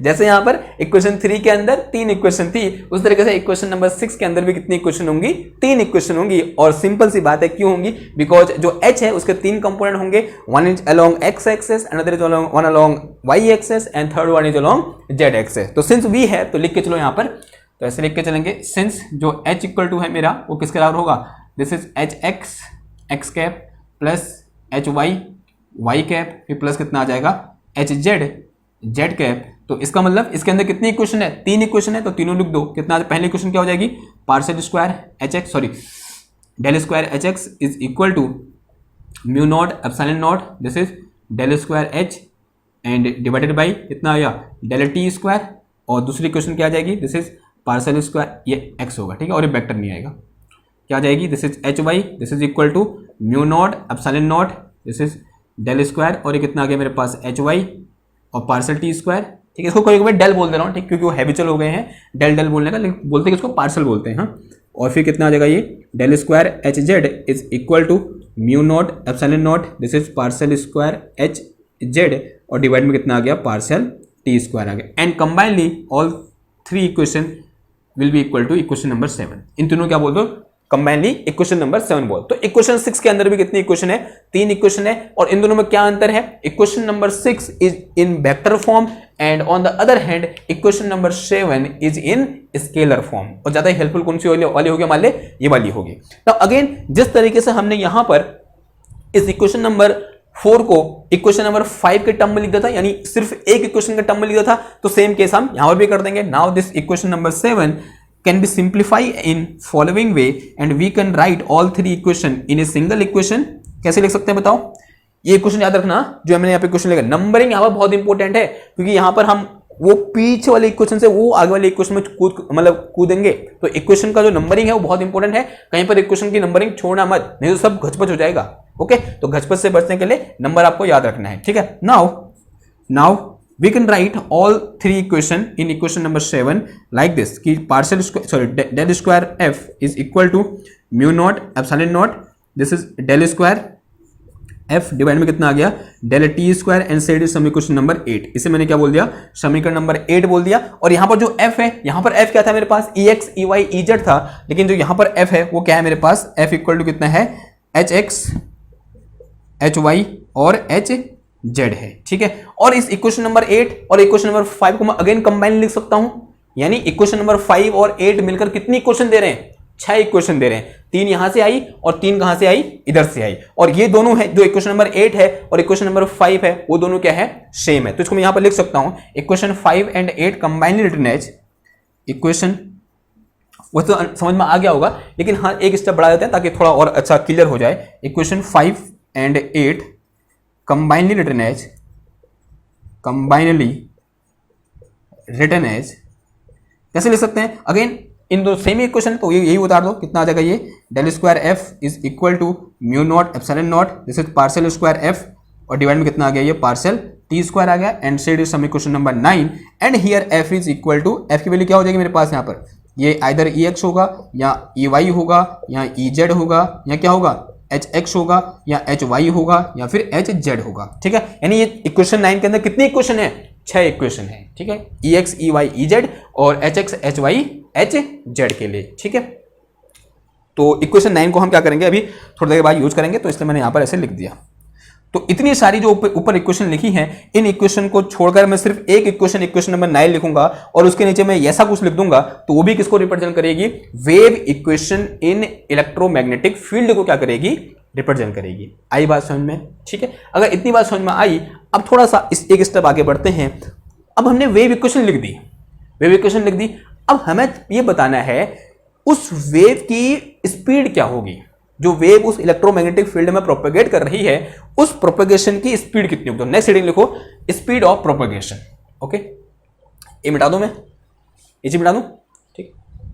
जैसे यहां पर इक्वेशन 3 के अंदर 3 इक्वेशन थी उस तरीके से इक्वेशन नंबर 6 के अंदर भी कितनी इक्वेशन होंगी 3 इक्वेशन होंगी और सिंपल सी बात है क्यों होंगी, बिकॉज जो H है उसके 3 कंपोनेंट होंगे, one is along x axis, another is along one along y axis and third one is along z axis. तो सिंस v है तो लिख के चलो यहां पर, तो ऐसे लिख के चलेंगे सिंस जो H इक्वल टू है मेरा वो किसके बराबर होगा, this is Hx x cap plus Hy y cap फिर प्लस कितना आ जाएगा Hz z कैप, तो इसका मतलब इसके अंदर कितनी इक्वेशन है 3 इक्वेशन है, तो तीनों लिख दो, कितना पहली इक्वेशन क्या हो जाएगी partial square Hx del square Hx is equal to mu not epsilon not this is del square H and divided by कितना आया डेल T स्क्वायर और दूसरी इक्वेशन क्या आ जाएगी दिस इज पार्शियल स्क्वायर ये x होगा, ठीक है, और ये वेक्टर नहीं आएगा, क्या आ जाएगी this is Hy this is equal to mu not epsilon not this is del square और ये कितना आ गया मेरे पास Hy और पार्शियल T स्क्वायर, ठीक है, इसको कभी कभी डेल बोल दे रहा हूँ, ठीक, क्योंकि वो हैबिचुअल हो गए हैं डेल बोलने का, लेकिन बोलते हैं कि इसको पार्शियल बोलते हैं, हाँ, और फिर कितना आ जाएगा ये del square Hz is equal to mu not epsilon not this is partial square Hz और डिवाइड में कितना आ गया पार्शियल T स्क्वायर आ गया and combinedly all 3 equation will be equal to equation number 7। इन तीनों क्या बोल दो कंबाइनली इक्वेशन नंबर 7 बोल। तो इक्वेशन 6 के अंदर भी कितनी इक्वेशन है, 3 इक्वेशन है। और इन दोनों में क्या अंतर है, equation number 6 is in vector form and on the other hand equation number 7 is in scalar form. और ज्यादा हेल्पफुल कौन सी वाली होगी, मान ले ये वाली होगी। तो अगेन जिस तरीके से हमने यहां पर इस इक्वेशन नंबर 4 को इक्वेशन नंबर 5 के टर्म में लिख दिया था, यानी सिर्फ एक इक्वेशन के टर्म में लिख दिया था, तो सेम केस हम यहां पर भी कर देंगे। Now this equation number 7 can be simplified in following way and we can write all three equation in a single equation। कैसे लिख सकते हैं बताओ, ये इक्वेशन याद रखना जो हमने यहाँ पे क्वेश्चन लिखा। नंबरिंग यहाँ पर बहुत इंपॉर्टेंट है, क्योंकि यहाँ पर हम वो पीछे वाले इक्वेशन से वो आगे वाले इक्वेशन में कूदेंगे। तो इक्वेशन का जो नंबरिंग है वो बहुत इंपॉर्टेंट है, कहीं पर इक्वेशन की नंबरिंग छोड़ना मत, नहीं तो सब घचपच हो जाएगा। ओके, तो घचपच से बचने के लिए नंबर आपको याद रखना है, ठीक है। Now we can write all three equation in equation number 7 like this कि partial square del square f is equal to mu naught epsilon naught, this is del square f divide में कितना आ गया del t square and z is समीकरण number 8। इसे मैंने क्या बोल दिया, समीकरण नंबर 8 बोल दिया। और यहां पर जो f है, यहां पर f क्या था मेरे पास, ex ey ez था, लेकिन जो यहां पर f है वो क्या है मेरे पास, f इक्वल टू कितना है, hx hy और hz है, ठीक है। और इस इक्वेशन नंबर 8 और इक्वेशन नंबर 5 को मैं अगेन कंबाइन लिख सकता हूं, यानी इक्वेशन नंबर 5 और 8 मिलकर कितनी इक्वेशन दे रहे हैं, 6 इक्वेशन दे रहे हैं। 3 यहां से आई और 3 कहां से आई, इधर से आई। और ये दोनों है, जो इक्वेशन नंबर 8 है और इक्वेशन नंबर 5 है, वो दोनों क्या है, सेम है। तो इसको मैं यहां पर लिख सकता हूं, equation 5 and 8 combinedly written as equation, वो तो समझ में आ गया होगा, लेकिन हाँ एक स्टेप बढ़ा देते हैं ताकि थोड़ा और अच्छा क्लियर हो जाए। Equation 5 and 8 combinedly written as कैसे लिख सकते हैं, अगेन इन दो सेम इक्वेशन, तो यही उतार दो, कितना आ जाएगा ये, del square F is equal to mu not epsilon not, this is partial square F, और डिवाइड में कितना आ गया, ये पार्शियल टी स्क्वायर आ गया, and said is some equation number 9 and here F is equal to, F की value क्या हो जाएगी मेरे पास यहाँ पर, ये आइदर ई एक्स होगा या ई वाई होगा या ई जेड होगा या क्या होगा, एच एक्स होगा या एच वाई होगा या फिर एच जेड होगा, ठीक है। यानी ये इक्वेशन 9 के अंदर कितनी इक्वेशन है, 6 इक्वेशन है, ठीक है, E X E Y E Z और H X H Y H Z के लिए, ठीक है। तो इक्वेशन 9 को हम क्या करेंगे, अभी थोड़ी देर बाद यूज करेंगे, तो इसलिए मैंने यहां पर ऐसे लिख दिया। तो इतनी सारी जो ऊपर इक्वेशन लिखी हैं, इन इक्वेशन को छोड़कर मैं सिर्फ एक इक्वेशन नंबर 9 लिखूंगा और उसके नीचे मैं ऐसा कुछ लिख दूंगा, तो वो भी किसको रिप्रेजेंट करेगी, wave equation in electromagnetic field को क्या करेगी, रिप्रेजेंट करेगी। आई बात समझ में, ठीक है। अगर इतनी बात समझ में आई, अब थोड़ा सा इस एक स्टेप आगे बढ़ते हैं। अब हमने वेव इक्वेशन लिख दी, अब हमें ये बताना है उस वेव की स्पीड क्या होगी, जो वेव उस इलेक्ट्रोमैग्नेटिक फील्ड में प्रोपेगेट कर रही है, उस प्रोपेगेशन की स्पीड कितनी होगी। तो नेक्स्ट हेडिंग लिखो, स्पीड ऑफ प्रोपेगेशन। ओके, ये मिटा दूं मैं, ये मिटा दूं, ठीक,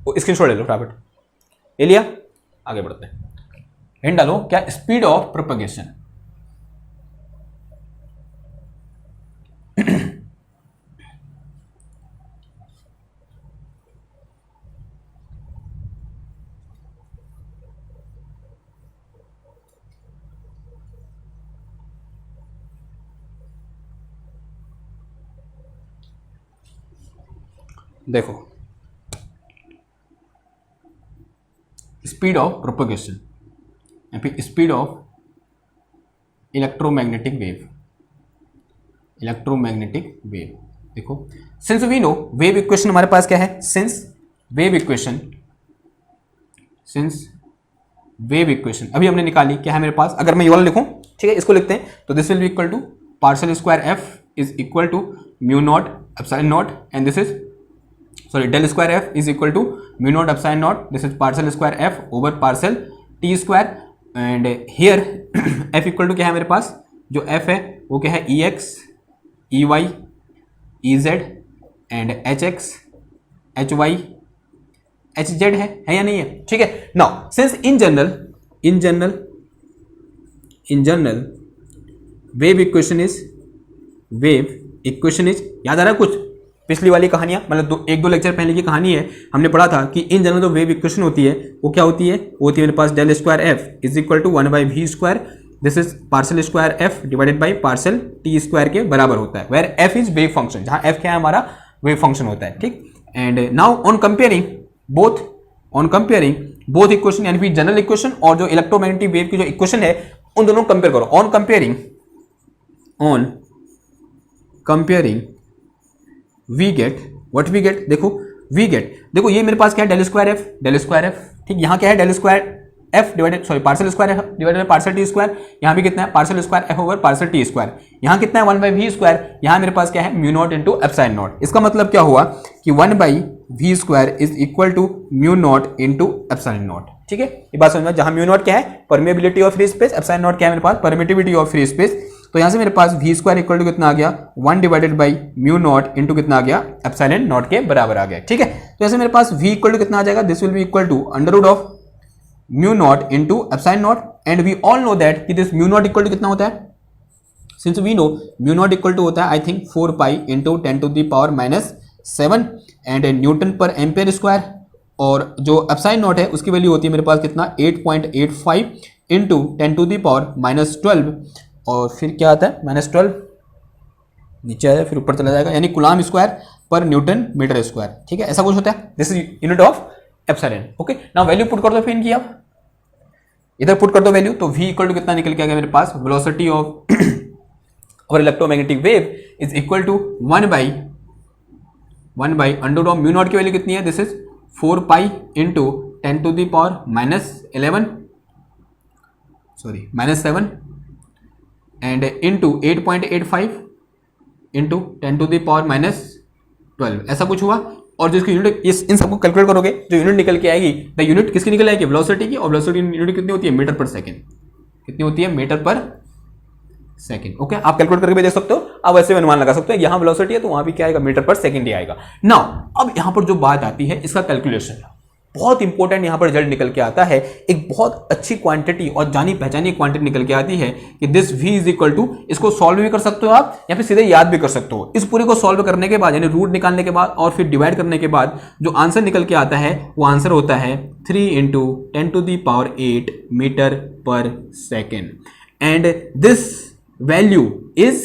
स्क्रीनशॉट ले लो फटाफट, ले लिया, आगे बढ़ते हैं। हेडिंग डालो क्या, स्पीड ऑफ प्रोपेगेशन। देखो, स्पीड ऑफ प्रोपेगेशन या फिर स्पीड ऑफ इलेक्ट्रोमैग्नेटिक वेव, देखो, since we know wave equation हमारे पास क्या है, सिंस वेव इक्वेशन अभी हमने निकाली, क्या है मेरे पास, अगर मैं ये वाला लिखूं, ठीक है, इसको लिखते हैं, तो this will be equal to partial square F is equal to mu not epsilon not and this is del square f is equal to mu naught epsilon naught, this is partial square f over partial t square, and here f equal to क्या है मेरे पास, जो f है वो क्या है, e x e y e z and h x h y h z है या नहीं है, ठीक है। now since in general wave equation is याद आ रहा है कुछ पिछली वाली कहानियां, मतलब एक दो लेक्चर पहले की कहानी है, हमने पढ़ा था कि इन जनरल जो वेव इक्वेशन होती है वो क्या होती है, वो होती है मेरे पास del square F is equal to 1 by V square, this is partial square F divided by partial T square के बराबर होता है, where F is wave function, जहां एफ क्या है हमारा वेव फंक्शन होता है, ठीक। And now on comparing both on comparing both equation, यानी कि जनरल इक्वेशन और जो इलेक्ट्रोमैग्नेटिक वेव की जो इक्वेशन है उन दोनों को कंपेयर करो। On comparing we get what we get, देखो ये मेरे पास क्या है, डेल स्क्वायर एफ, ठीक, यहाँ क्या है, del square F divided partial square F divided by partial T square, यहाँ भी कितना है, partial square F over partial T square, यहाँ कितना है, 1 बाई वी स्क्वायर, यहाँ मेरे पास क्या है, mu naught into epsilon naught. इसका मतलब क्या हुआ कि 1 by V square is equal to mu naught into epsilon naught. ठीक है, ये बात समझ में, जहां म्यू नॉट क्या है, permeability of free space, epsilon not क्या है मेरे पास, परमिटिविटी ऑफ फ्री स्पेस। तो यहां से मेरे पास वी स्क्वायर इक्वल टू कितना आ गया, 1 divided by mu naught into कितना आ गया, एप्सिलॉन नॉट के बराबर आ गया। ठीक है, तो ऐसे मेरे पास v इक्वल टू कितना आ जाएगा, this will be equal to under root of mu naught into epsilon not, and we all know that कि this mu naught equal to कितना होता है, since we know mu naught equal to होता है I think 4 pi into 10 to the power -7 and newton per ampere square, और जो epsilon not है उसकी वैल्यू होती है मेरे पास कितना, 8.85 इंटू 10 टू द पावर -12, और फिर क्या आता है, -12 नीचे आया फिर ऊपर चला जाएगा, यानी कूलम्ब स्क्वायर पर न्यूटन मीटर स्क्वायर। ठीक है, ऐसा कुछ होता है, this is unit of epsilon. Okay, now value put कर दो फिर इनकी, आप इधर पुट कर दो वैल्यू, तो v इक्वल टू कितना निकल के आ गया मेरे पास, वेलोसिटी ऑफ और electromagnetic wave is equal to 1 by under of mu naught की वैल्यू कितनी है, this is 4 pi into 10 to the power -7 and into 8.85 into 10 to the power -12, ऐसा कुछ हुआ। और जिसकी यूनिट इन सबको कैलकुलेट करोगे, जो यूनिट निकल के आएगी, द यूनिट किसकी निकल आएगी, वेलोसिटी की, और वेलोसिटी यूनिट कितनी होती है, मीटर पर सेकंड, कितनी होती है, मीटर पर सेकंड। ओके, आप कैलकुलेट करके भी देख सकते हो, आप वैसे भी अनुमान लगा सकते हो, यहां वेलोसिटी है तो वहां भी क्या आएगा, मीटर पर सेकंड ही आएगा। नाउ अब यहां पर जो बात आती है इसका कैलकुलेशन, बहुत इंपॉर्टेंट यहां पर रिजल्ट निकल के आता है, एक बहुत अच्छी क्वांटिटी और जानी पहचानी क्वांटिटी निकल के आती है कि this v is equal to, इसको सॉल्व भी कर सकते हो आप या फिर सीधे याद भी कर सकते हो। इस पूरे को सॉल्व करने के बाद, यानी रूट निकालने के बाद और फिर डिवाइड करने के बाद जो आंसर निकल के आता है वो आंसर होता है 3 into 10 to the power 8 metre per second, and this value is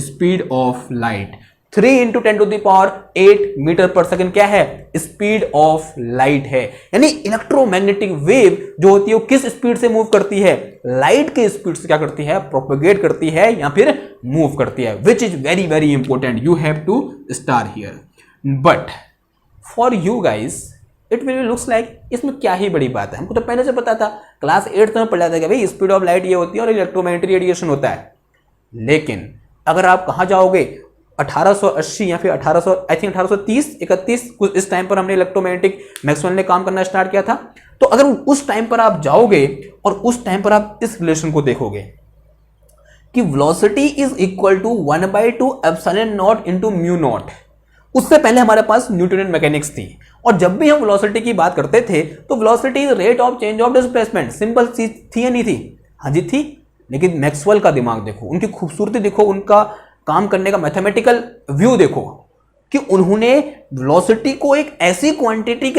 speed of light. 3 into 10 to the power 8 metre per second क्या है, स्पीड ऑफ लाइट है। यानी इलेक्ट्रोमैग्नेटिक वेव जो होती है वो किस स्पीड से मूव करती है, लाइट के स्पीड से क्या करती है, प्रोपेगेट करती है या फिर मूव करती है, which is very very important, you have to star here. But for you guys it will looks like इसमें क्या ही बड़ी बात है, हमको तो पहले से पता था, क्लास 8 में पढ़ जाता है कि भाई स्पीड ऑफ लाइट ये होती है और इलेक्ट्रोमैग्नेटिक रेडिएशन होता है। लेकिन अगर आप कहां जाओगे, 1880 या फिर 1830 31 कुछ इस टाइम पर हमने इलेक्ट्रोमैग्नेटिक मैक्सवेल ने काम करना स्टार्ट किया था। तो अगर उस टाइम पर आप जाओगे और उस टाइम पर आप इस रिलेशन को देखोगे कि velocity is equal to 1/2 epsilon not into mu naught, उससे पहले हमारे पास न्यूटन मैकेनिक्स थी, और जब भी हम वेलोसिटी की बात करते थे तो velocity is rate of change of displacement, simple चीज थी या नहीं थी, हाँ जी थी। लेकिन मैक्सवेल का दिमाग देखो, उनकी खूबसूरती देखो, उनका काम करने का मैथमेटिकल व्यू देखो कि उन्होंने वेलोसिटी को एक ऐसी क्वांटिटी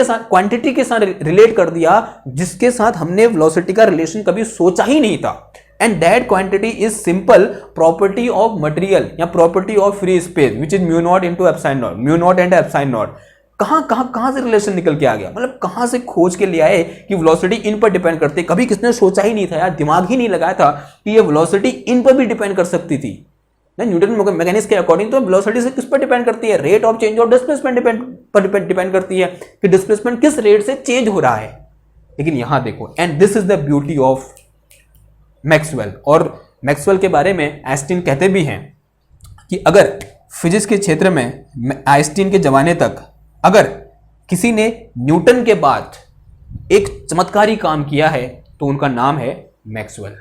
के साथ रिलेट कर दिया जिसके साथ हमने वेलोसिटी का रिलेशन कभी सोचा ही नहीं था। And that quantity is simple property of material या property of free space which is mu naught into epsilon naught, mu not and epsilon naught. कहां से रिलेशन निकल के आ गया, मतलब कहां से खोज के ले आए कि वेलोसिटी इन पर डिपेंड करती है। कभी किसने सोचा ही नहीं था यार, दिमाग ही नहीं लगाया था कि ये वेलोसिटी इन पर भी डिपेंड कर सकती थी। न्यूटन मैकेनिक्स के अकॉर्डिंग तो वेलोसिटी से किस पर डिपेंड करती है, rate of change of displacement पर डिपेंड करती है कि डिस्प्लेसमेंट किस रेट से चेंज हो रहा है। लेकिन यहां देखो, and this is the beauty of Maxwell. और मैक्सवेल के बारे में आइंस्टीन कहते भी हैं कि अगर फिजिक्स के क्षेत्र में आइंस्टीन के जमाने तक अगर किसी ने न्यूटन के बाद एक चमत्कारी काम किया है तो उनका नाम है मैक्सवेल।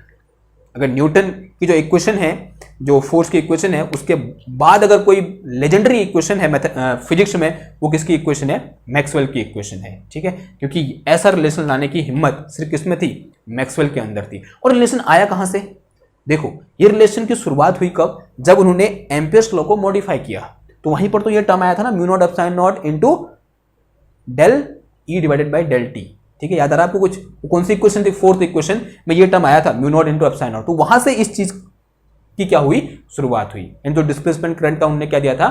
अगर न्यूटन की जो इक्वेशन है, जो फोर्स की इक्वेशन है, उसके बाद अगर कोई लेजेंडरी इक्वेशन है फिजिक्स में, वो किसकी इक्वेशन है, मैक्सवेल की इक्वेशन है। ठीक है, क्योंकि ऐसा रिलेशन लाने की हिम्मत सिर्फ किसमें थी, मैक्सवेल के अंदर थी। और रिलेशन आया कहां से, देखो ये रिलेशन की शुरुआत हुई कब, जब उन्होंने एम्पियर्स लॉ को मॉडिफाई किया। तो वहीं पर तो ये टर्म आया था ना, mu not epsilon not into del E divided by del T. ठीक है, याद आ रहा है आपको कुछ, कौन सी इक्वेशन थी, फोर्थ इक्वेशन में ये टर्म आया था, mu not into epsilon naught. तो वहां से इस चीज की क्या हुई, शुरुआत हुई। एंड जो डिस्प्लेसमेंट करंट का उन्होंने क्या दिया था,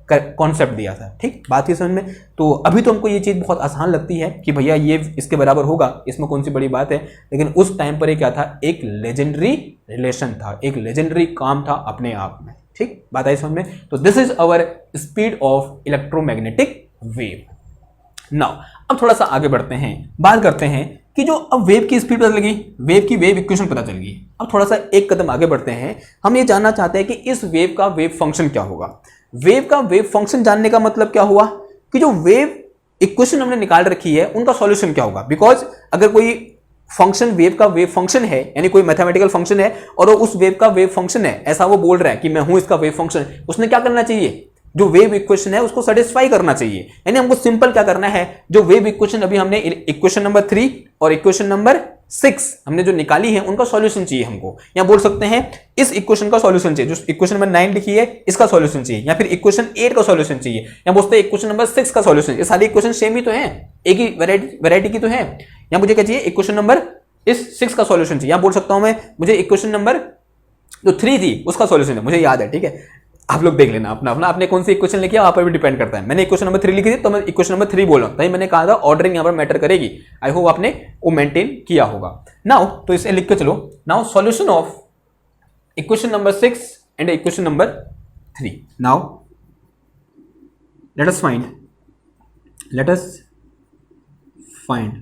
कॉन्सेप्ट दिया था। ठीक, बात ही समझ में। तो अभी तो हमको ये चीज़ बहुत आसान लगती है कि भैया ये इसके बराबर होगा, इसमें कौन सी बड़ी बात है, लेकिन उस टाइम पर ये क्या था, एक लेजेंडरी रिलेशन था, एक लेजेंडरी काम था अपने आप में। ठीक, बात आई समझ में। तो this is our speed of electromagnetic wave. Now अब थोड़ा सा आगे बढ़ते हैं, बात करते हैं कि जो अब वेव की स्पीड पता लगी, वेव की वेव इक्वेशन पता चल गई। अब थोड़ा सा एक कदम आगे बढ़ते हैं, हम ये जानना चाहते हैं कि इस वेव का वेव फंक्शन क्या होगा। वेव का वेव फंक्शन जानने का मतलब क्या हुआ कि जो वेव इक्वेशन हमने निकाल रखी है उनका सॉल्यूशन क्या होगा। बिकॉज अगर कोई फंक्शन वेव का वेव फंक्शन है, यानी कोई मैथमेटिकल फंक्शन है और वो उस वेव का वेव फंक्शन है, ऐसा वो बोल रहा है कि मैं हूं इसका वेव फंक्शन, उसने क्या करना चाहिए, जो वेव इक्वेशन है उसको सेटिस्फाई करना चाहिए। यानी हमको सिंपल क्या करना है, जो वेव इक्वेशन अभी हमने इक्वेशन नंबर 3 और इक्वेशन नंबर 6 हमने जो निकाली है उनका सॉल्यूशन चाहिए हमको। या बोल सकते हैं इस इक्वेशन का सॉल्यूशन चाहिए, जो इक्वेशन नंबर 9 लिखी है इसका सॉल्यूशन चाहिए, या फिर इक्वेशन 8 का सॉल्यूशन चाहिए, या बोलते हैं इक्वेशन नंबर 6 का सॉल्यूशन। ये सारी इक्वेशन सेम ही तो है, एक ही वैरायटी की तो है। या मुझे क्या चाहिए, इक्वेशन नंबर इस 6 का सॉल्यूशन चाहिए। या बोल सकता हूं मैं, मुझे इक्वेशन नंबर जो 3 थी उसका सॉल्यूशन है, मुझे याद है। ठीक है, आप लोग देख लेना अपना अपना, आपने कौन सी इक्वेशन लिखी है वहां पर भी डिपेंड करता है। मैंने इक्वेशन नंबर 3 लिखी थी तो मैं इक्वेशन नंबर 3 बोल रहा हूं, तभी मैंने कहा था ऑर्डरिंग यहां पर मैटर करेगी। आई होप आपने वो मेंटेन किया होगा। नाउ तो इसे लिख के चलो, now solution of equation number 6 and equation number 3। Now let us find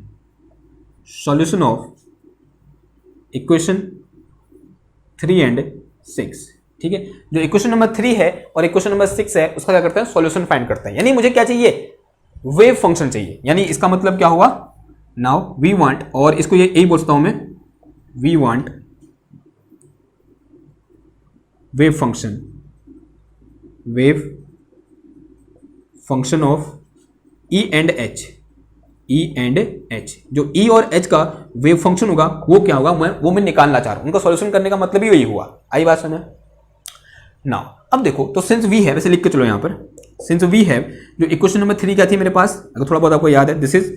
solution of equation 3 and 6। ठीक है, जो इक्वेशन नंबर 3 है और इक्वेशन नंबर 6 है उसका क्या करते हैं, सॉल्यूशन फाइंड करते हैं। यानी मुझे क्या चाहिए, वेव फंक्शन चाहिए। यानी इसका मतलब क्या हुआ, नाउ वी वांट, और इसको ये यही बोलता हूं मैं, we want wave function of E and H. जो ई और एच का वेव फंक्शन होगा वो क्या होगा, वो मैं निकालना चाह रहा हूं। उनका सॉल्यूशन करने का मतलब ही वही हुआ। आई बात समझ। नाउ अब देखो, तो सिंस वी हैव, ऐसे लिख के चलो यहां पर, सिंस वी हैव, जो इक्वेशन नंबर 3 क्या थी मेरे पास, अगर थोड़ा बहुत आपको याद है, this is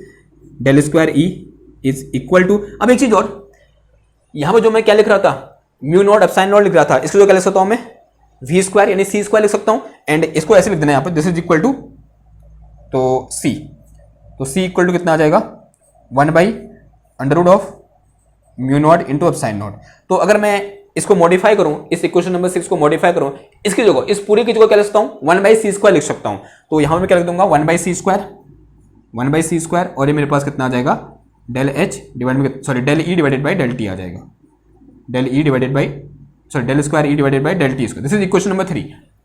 del square E is equal to, अब एक चीज और, यहां पर जो मैं क्या लिख रहा था, म्यू नॉट एप्सिलॉन नॉट लिख रहा था, इसको जो क्या लिख सकता हूं मैं, वी स्क्वायर यानी सी स्क्वायर लिख सकता हूं। एंड इसको ऐसे लिख देना यहां पर, दिस इज इक्वल टू, तो सी, तो सी इक्वल टू कितना आ जाएगा, 1/√ of mu naught into epsilon naught. तो अगर मैं इसको मॉडिफाई करूं, इस इक्वेशन नंबर 6 को मॉडिफाई करूं, इसकी जगह, इस पूरी की जगह क्या लिख सकता हूं, 1/c² लिख सकता हूं। तो यहां मैं क्या लिख दूंगा, 1/c², और ये मेरे पास कितना आ जाएगा, डेल एच डिवाइड में, sorry del E divided by del T आ जाएगा, del square E divided by del T square. This is equation number 3।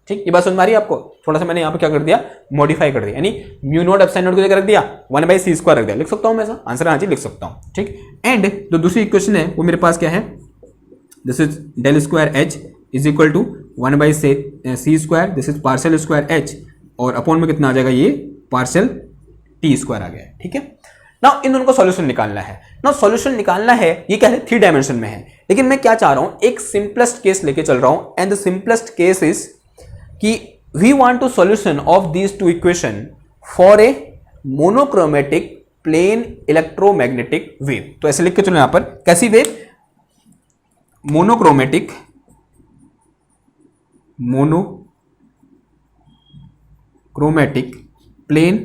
ठीक, ये बात समझ में आ रही है आपको। थोड़ा सा मैंने यहाँ पे क्या कर दिया, मॉडिफाई कर दिया, यानी म्यू नॉट एप्सिलॉन नॉट को जगह रख दिया, 1/c² रख दिया, लिख सकता हूं मैं ऐसा, आंसर हाँ जी लिख सकता हूं। ठीक, एंड जो दूसरी इक्वेशन है वो मेरे पास क्या है, this is del square H is equal to 1/c², this is partial square H, और अपॉन में कितना आ जाएगा, ये पार्शियल टी स्क्वायर आ गया है। ठीक है, नाउ इन दोनों का सॉल्यूशन निकालना है। नाउ सॉल्यूशन निकालना है, ये क्या है, 3 डायमेंशन में है, लेकिन मैं क्या चाह रहा हूं, एक सिंपलेस्ट केस लेके चल रहा हूं। And the simplest case is कि we want to solution of these 2 equation for a monochromatic plane electromagnetic wave. तो ऐसे लिख के चलो यहां पर, कैसी wave, monochromatic plane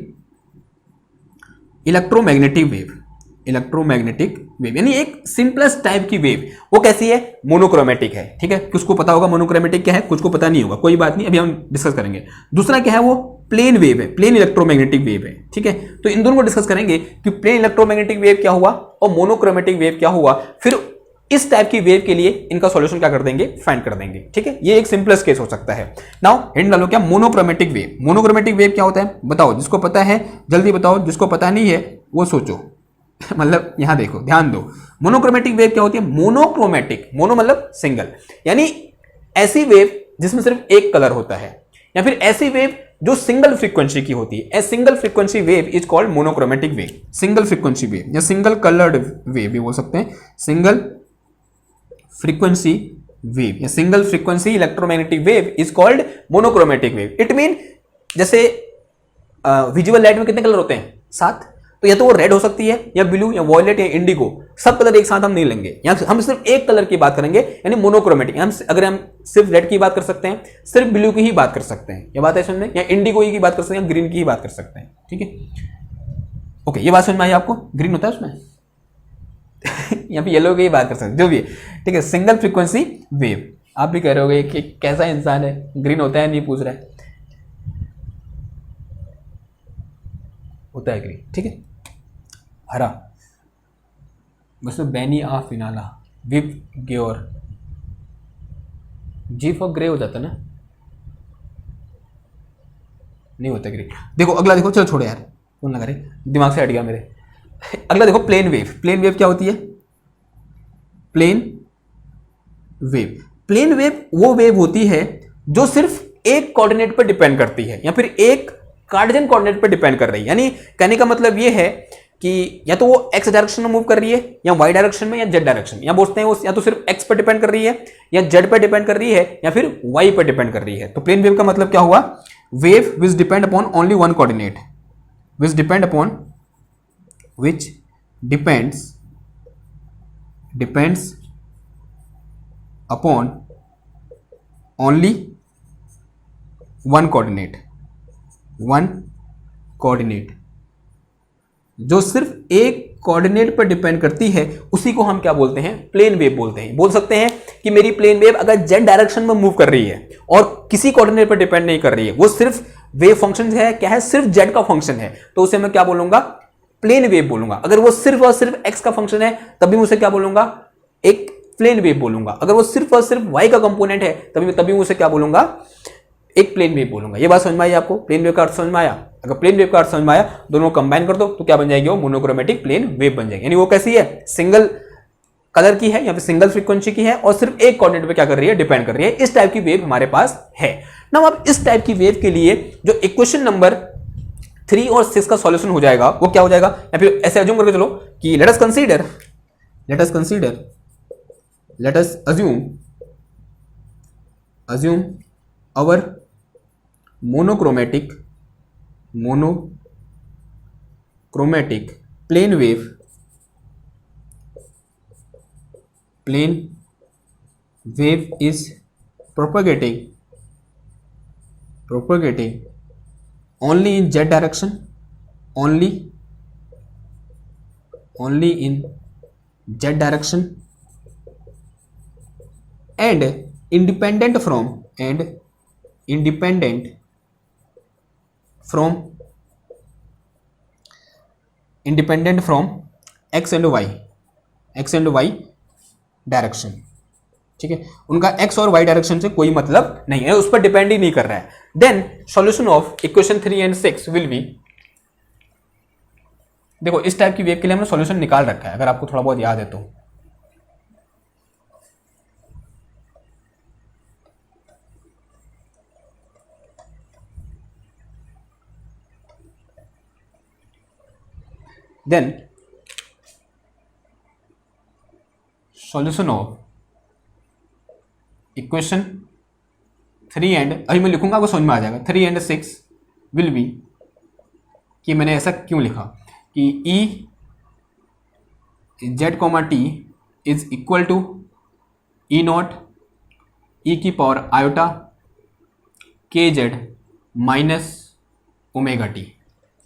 electromagnetic wave, यानी एक सिंपलेस्ट टाइप की वेव। वो कैसी है, मोनोक्रोमेटिक है। ठीक है, किसको पता होगा मोनोक्रोमेटिक क्या है, कुछ को पता नहीं होगा, कोई बात नहीं, अभी हम डिस्कस करेंगे। दूसरा क्या है, वो प्लेन वेव है, प्लेन इलेक्ट्रोमैग्नेटिक वेव है। ठीक है, तो इन दोनों को डिस्कस करेंगे कि प्लेन इलेक्ट्रोमैग्नेटिक वेव क्या हुआ और मोनोक्रोमेटिक वेव क्या हुआ, फिर इस टाइप की वेव के लिए इनका सॉल्यूशन क्या कर देंगे, फाइंड कर देंगे। ठीक है, ये एक सिंपलेस्ट केस हो सकता है। नाउ हिंट डालो, क्या मोनोक्रोमेटिक वेव क्या होता है, बताओ, जिसको पता है जल्दी बताओ, जिसको पता नहीं है वो सोचो। मतलब यहां देखो, ध्यान दो, मोनोक्रोमेटिक वेव क्या होती है, मोनोक्रोमेटिक, मोनो मतलब सिंगल, यानी ऐसी वेव जिसमें सिर्फ एक कलर होता है, या फिर ऐसी वेव जो सिंगल फ्रीक्वेंसी की होती है। A single frequency wave is called monochromatic wave, single frequency wave या सिंगल कलर्ड वेव भी बोल सकते हैं, सिंगल फ्रीक्वेंसी वेव या single frequency electromagnetic wave is called monochromatic wave. It mean, जैसे विजुअल लाइट में कितने कलर होते हैं, 7, तो या तो वो रेड हो सकती है या ब्लू या वॉयलेट या इंडिगो, सब कलर एक साथ हम नहीं लेंगे। यहाँ हम सिर्फ एक कलर की बात करेंगे, यानी मोनोक्रोमेटिक। अगर हम सिर्फ रेड की बात कर सकते हैं, सिर्फ ब्लू की ही बात कर सकते हैं, ये बात है समझ में, या इंडिगो की बात कर सकते हैं, या ग्रीन की ही बात कर सकते हैं। ठीक है, ओके, ये बात समझ में आई आपको? ग्रीन होता है उसमें यहाँ पे येलो की ही बात कर सकते हैं, जो भी है। ठीक है, सिंगल फ्रीक्वेंसी वेव। आप भी कह रहे होगे कि कैसा इंसान है, ग्रीन होता है नहीं पूछ रहा है, होता है ग्रीन। ठीक है, हरा बस बैनी आ फिनाला विप ग्योर, जी फॉर ग्रे हो जाता ना, नहीं होता ग्रे। देखो अगला, देखो, चलो छोड़ो यार, कौन लगा रहे, दिमाग से हट गया मेरे। अगला देखो, प्लेन वेव। प्लेन वेव क्या होती है? प्लेन वेव, प्लेन वेव वो वेव होती है जो सिर्फ एक कोऑर्डिनेट पर डिपेंड करती है, या फिर एक कार्टेशियन कोऑर्डिनेट पर डिपेंड कर रही है। यानी कहने का मतलब ये है कि या तो वो एक्स डायरेक्शन में मूव कर रही है, या वाई डायरेक्शन में, या जेड डायरेक्शन में। या बोलते हैं वो या तो सिर्फ एक्स पर डिपेंड कर रही है, या जेड पर डिपेंड कर रही है, या फिर वाई पर डिपेंड कर रही है। तो प्लेन वेव का मतलब क्या हुआ? Wave which depend upon only one coordinate, which depends upon only one coordinate, जो सिर्फ एक कोऑर्डिनेट पर डिपेंड करती है, उसी को हम क्या बोलते हैं? प्लेन वेव बोलते हैं। बोल सकते हैं कि मेरी प्लेन वेव अगर जेड डायरेक्शन में मूव कर रही है और किसी कोऑर्डिनेट पर डिपेंड नहीं कर रही है, वो सिर्फ वेव फंक्शन है, क्या है? सिर्फ जेड का फंक्शन है, तो उसे मैं क्या बोलूंगा? प्लेन वेव बोलूंगा। अगर वो सिर्फ और सिर्फ एक्स का फंक्शन है, तभी मैं उसे क्या बोलूंगा? एक प्लेन वेव बोलूंगा। अगर वो सिर्फ और सिर्फ वाई का कंपोनेंट है, तभी मैं उसे क्या बोलूंगा? एक प्लेन वेव बोलूंगा। ये बात समझ में आई आपको? प्लेन वेव का अर्थ समझ में आया? अगर प्लेन वेव का अर्थ समझ में आया, दोनों को कंबाइन कर दो तो क्या बन जाएगी? वो मोनोक्रोमेटिक प्लेन वेव बन जाएगी। यानी वो कैसी है? सिंगल कलर की है या फिर सिंगल फ्रीक्वेंसी की है, और सिर्फ एक कोऑर्डिनेट पे क्या कर रही है? डिपेंड कर रही है। इस टाइप की वेव हमारे पास है ना। अब इस टाइप की वेव के लिए जो इक्वेशन नंबर 3 और 6 का सॉल्यूशन हो जाएगा, वो क्या हो जाएगा? या फिर ऐसे अज्यूम करके चलो कि let us assume our monochromatic plane wave is propagating only in z direction, only in z direction, and independent from x and y direction. ठीक है, उनका x और y डायरेक्शन से कोई मतलब नहीं है, उस पर डिपेंड ही नहीं कर रहा है। Then solution of equation 3 and 6 will be, देखो इस टाइप की वेव के लिए हमने सॉल्यूशन निकाल रखा है, अगर आपको थोड़ा बहुत याद है तो। Then solution of equation 3 and, अभी मैं लिखूंगा आपको समझ में आ जाएगा, 3 एंड 6 विल बी, कि मैंने ऐसा क्यों लिखा कि E Z comma T is equal to E naught E की power iota K Z minus omega T.